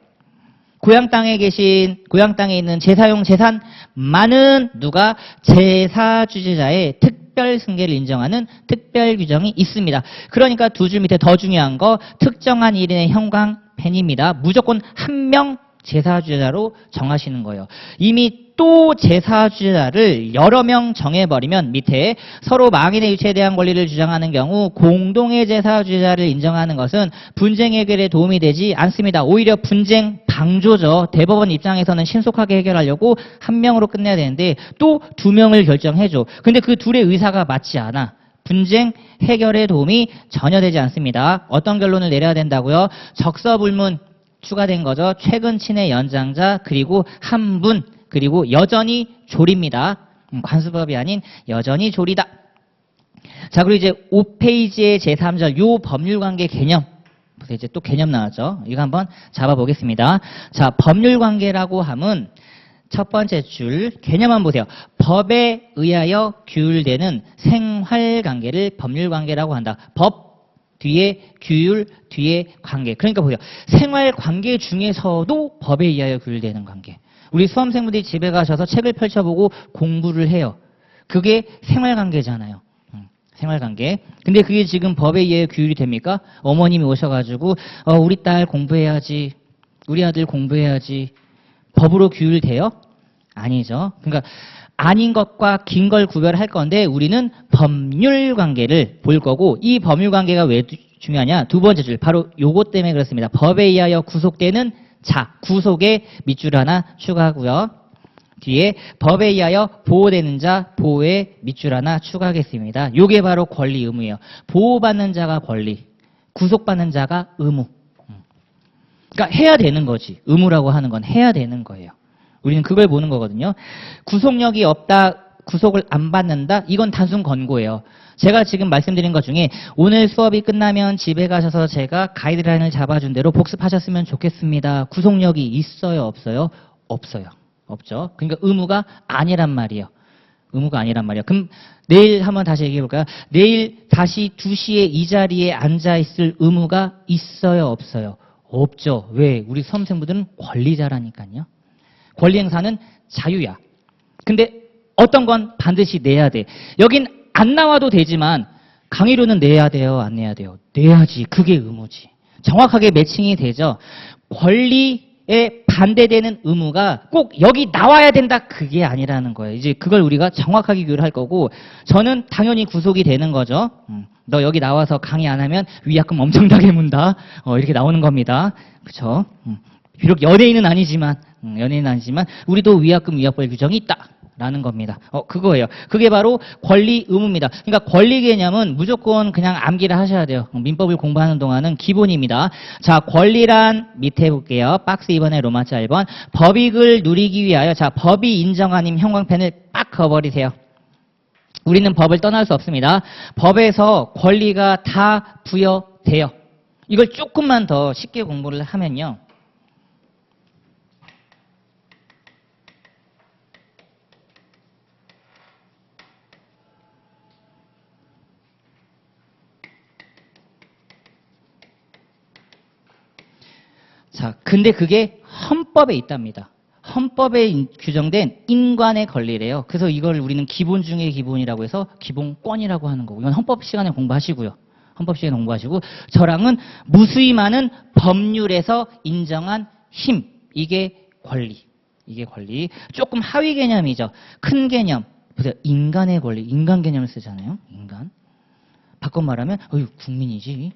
고향 땅에 있는 제사용 재산만은 누가 제사 주재자의 특별 승계를 인정하는 특별 규정이 있습니다. 그러니까 두 줄 밑에 더 중요한 거 특정한 1인의 형광펜입니다. 무조건 한 명 제사 주재자로 정하시는 거예요. 이미 또 제사 주재자를 여러 명 정해버리면 밑에 서로 망인의 유체에 대한 권리를 주장하는 경우 공동의 제사 주재자를 인정하는 것은 분쟁 해결에 도움이 되지 않습니다. 오히려 분쟁 방조죠. 대법원 입장에서는 신속하게 해결하려고 한 명으로 끝내야 되는데 또 두 명을 결정해줘. 근데 그 둘의 의사가 맞지 않아. 분쟁 해결에 도움이 전혀 되지 않습니다. 어떤 결론을 내려야 된다고요? 적서불문 추가된 거죠. 최근 친의 연장자 그리고 한 분 그리고 여전히 조리입니다. 관수법이 아닌 여전히 조리다. 자, 그리고 이제 5페이지의 제3절 요 법률관계 개념. 보세요. 이제 또 개념 나왔죠. 이거 한번 잡아보겠습니다. 자, 법률관계라고 하면 첫 번째 줄 개념 한번 보세요. 법에 의하여 규율되는 생활관계를 법률관계라고 한다. 법 뒤에 규율, 뒤에 관계. 그러니까 보세요. 생활관계 중에서도 법에 의하여 규율되는 관계. 우리 수험생분들이 집에 가셔서 책을 펼쳐보고 공부를 해요. 그게 생활관계잖아요. 생활관계. 근데 그게 지금 법에 의해 규율이 됩니까? 어머님이 오셔가지고 우리 딸 공부해야지, 우리 아들 공부해야지. 법으로 규율돼요? 아니죠. 그러니까 아닌 것과 긴 걸 구별할 건데 우리는 법률관계를 볼 거고 이 법률관계가 왜 중요하냐? 두 번째 줄 바로 요것 때문에 그렇습니다. 법에 의하여 구속되는 자, 구속에 밑줄 하나 추가하고요. 뒤에 법에 의하여 보호되는 자, 보호에 밑줄 하나 추가하겠습니다. 요게 바로 권리 의무예요. 보호받는 자가 권리, 구속받는 자가 의무. 그러니까 해야 되는 거지. 의무라고 하는 건 해야 되는 거예요. 우리는 그걸 보는 거거든요. 구속력이 없다, 구속을 안 받는다? 이건 단순 권고예요. 제가 지금 말씀드린 것 중에 오늘 수업이 끝나면 집에 가셔서 제가 가이드라인을 잡아준 대로 복습하셨으면 좋겠습니다. 구속력이 있어요? 없어요? 없어요. 없죠. 그러니까 의무가 아니란 말이에요. 의무가 아니란 말이에요. 그럼 내일 한번 다시 얘기해 볼까요? 내일 다시 2시에 이 자리에 앉아있을 의무가 있어요? 없어요? 없죠. 왜? 우리 수험생분들은 권리자라니까요. 권리 행사는 자유야. 근데 어떤 건 반드시 내야 돼. 여긴 안 나와도 되지만 강의료는 내야 돼요? 안 내야 돼요? 내야지. 그게 의무지. 정확하게 매칭이 되죠. 권리에 반대되는 의무가 꼭 여기 나와야 된다. 그게 아니라는 거예요. 이제 그걸 우리가 정확하게 규율할 거고 저는 당연히 구속이 되는 거죠. 너 여기 나와서 강의 안 하면 위약금 엄청나게 문다. 이렇게 나오는 겁니다. 그렇죠? 비록 연예인은 아니지만 우리도 위약금 위약벌 규정이 있다. 라는 겁니다. 그거예요. 그게 바로 권리 의무입니다. 그러니까 권리 개념은 무조건 그냥 암기를 하셔야 돼요. 민법을 공부하는 동안은 기본입니다. 자, 권리란 밑에 볼게요. 박스 2번에 로마자 1번. 법익을 누리기 위하여 자, 법이 인정 아님 형광펜을 빡 그어버리세요. 우리는 법을 떠날 수 없습니다. 법에서 권리가 다 부여돼요. 이걸 조금만 더 쉽게 공부를 하면요. 자, 근데 그게 헌법에 있답니다. 헌법에 규정된 인간의 권리래요. 그래서 이걸 우리는 기본 중의 기본이라고 해서 기본권이라고 하는 거고. 이건 헌법 시간에 공부하시고요. 헌법 시간에 공부하시고 저랑은 무수히 많은 법률에서 인정한 힘. 이게 권리. 이게 권리. 조금 하위 개념이죠. 큰 개념. 보세요. 인간의 권리. 인간 개념을 쓰잖아요. 인간. 바꿔 말하면 국민이지.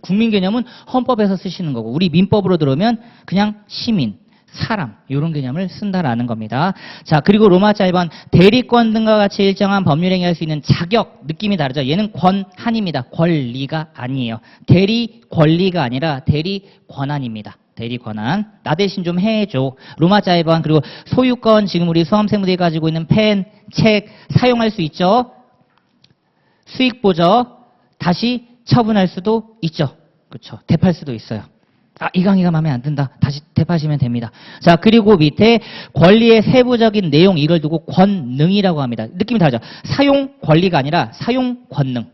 국민 개념은 헌법에서 쓰시는 거고 우리 민법으로 들어오면 그냥 시민, 사람 이런 개념을 쓴다라는 겁니다. 자, 그리고 로마자 1번 대리권 등과 같이 일정한 법률 행위할 수 있는 자격 느낌이 다르죠. 얘는 권한입니다. 권리가 아니에요. 대리 권리가 아니라 대리 권한입니다. 대리 권한. 나 대신 좀 해줘. 로마자 1번 그리고 소유권 지금 우리 수험생분들이 가지고 있는 펜, 책 사용할 수 있죠. 수익 보죠. 다시 처분할 수도 있죠. 그렇죠. 대팔 수도 있어요. 이 강의가 마음에 안 든다. 다시 되파시면 됩니다. 자, 그리고 밑에 권리의 세부적인 내용 이걸 두고 권능이라고 합니다. 느낌이 다르죠? 사용 권리가 아니라 사용 권능.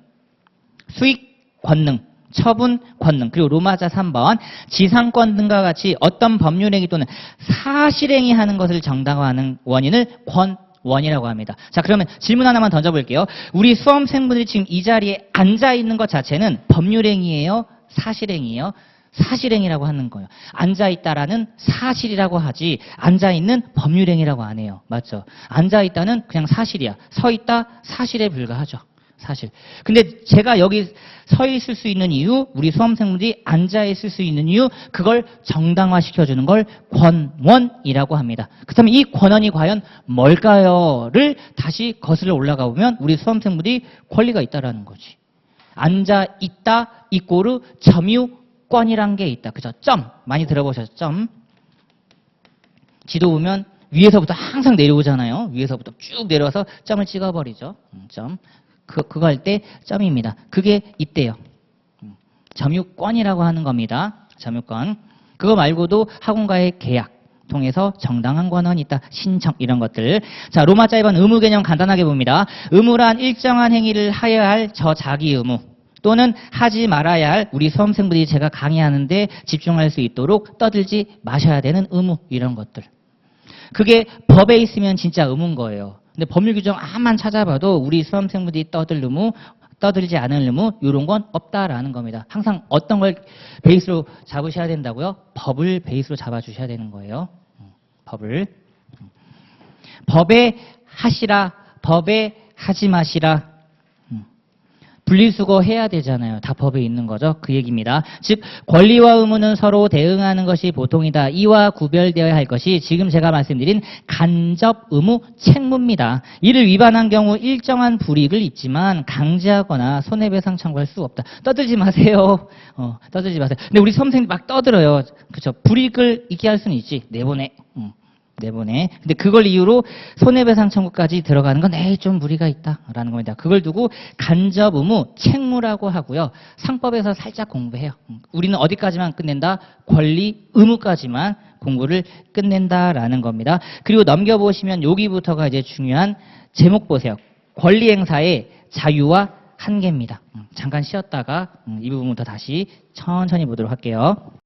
수익 권능. 처분 권능. 그리고 로마자 3번 지상권 등과 같이 어떤 법률행위 또는 사실행위 하는 것을 정당화하는 원인을 권원이라고 합니다. 자, 그러면 질문 하나만 던져볼게요. 우리 수험생분들이 지금 이 자리에 앉아있는 것 자체는 법률행위예요? 사실행위예요? 사실행위라고 하는 거예요. 앉아있다라는 사실이라고 하지 앉아있는 법률행위라고 안 해요. 맞죠? 앉아있다는 그냥 사실이야. 서있다 사실에 불과하죠. 사실. 근데 제가 여기 서 있을 수 있는 이유, 우리 수험생분들이 앉아 있을 수 있는 이유, 그걸 정당화시켜주는 걸 권원이라고 합니다. 그렇다면 이 권원이 과연 뭘까요?를 다시 거슬러 올라가 보면 우리 수험생분들이 권리가 있다라는 거지. 앉아 있다 이꼬르 점유권이란 게 있다. 그죠? 점. 많이 들어보셨죠? 점. 지도 보면 위에서부터 항상 내려오잖아요. 위에서부터 쭉 내려와서 점을 찍어버리죠. 점. 그거 할 때 점입니다. 그게 있대요. 점유권이라고 하는 겁니다. 점유권. 그거 말고도 학원과의 계약 통해서 정당한 권한이 있다. 신청 이런 것들. 자, 로마자 2번 의무 개념 간단하게 봅니다. 의무란 일정한 행위를 하여야 할 저 자기 의무 또는 하지 말아야 할 우리 수험생분들이 제가 강의하는데 집중할 수 있도록 떠들지 마셔야 되는 의무 이런 것들. 그게 법에 있으면 진짜 의무인 거예요. 근데 법률 규정 암만 찾아봐도 우리 수험생분들이 떠들 의무, 떠들지 않을 의무 이런 건 없다라는 겁니다. 항상 어떤 걸 베이스로 잡으셔야 된다고요? 법을 베이스로 잡아주셔야 되는 거예요. 법을. 법에 하시라, 법에 하지 마시라. 분리수거 해야 되잖아요. 다 법에 있는 거죠. 그 얘기입니다. 즉 권리와 의무는 서로 대응하는 것이 보통이다. 이와 구별되어야 할 것이 지금 제가 말씀드린 간접 의무 책무입니다. 이를 위반한 경우 일정한 불이익을 입지만 강제하거나 손해배상 청구할 수 없다. 떠들지 마세요. 떠들지 마세요. 근데 우리 선생님 막 떠들어요. 그렇죠? 불이익을 있게 할 수는 있지. 내보내. 내보내. 근데 그걸 이유로 손해배상 청구까지 들어가는 건 좀 무리가 있다라는 겁니다. 그걸 두고 간접 의무, 책무라고 하고요. 상법에서 살짝 공부해요. 우리는 어디까지만 끝낸다? 권리, 의무까지만 공부를 끝낸다라는 겁니다. 그리고 넘겨보시면 여기부터가 이제 중요한 제목 보세요. 권리 행사의 자유와 한계입니다. 잠깐 쉬었다가 이 부분부터 다시 천천히 보도록 할게요.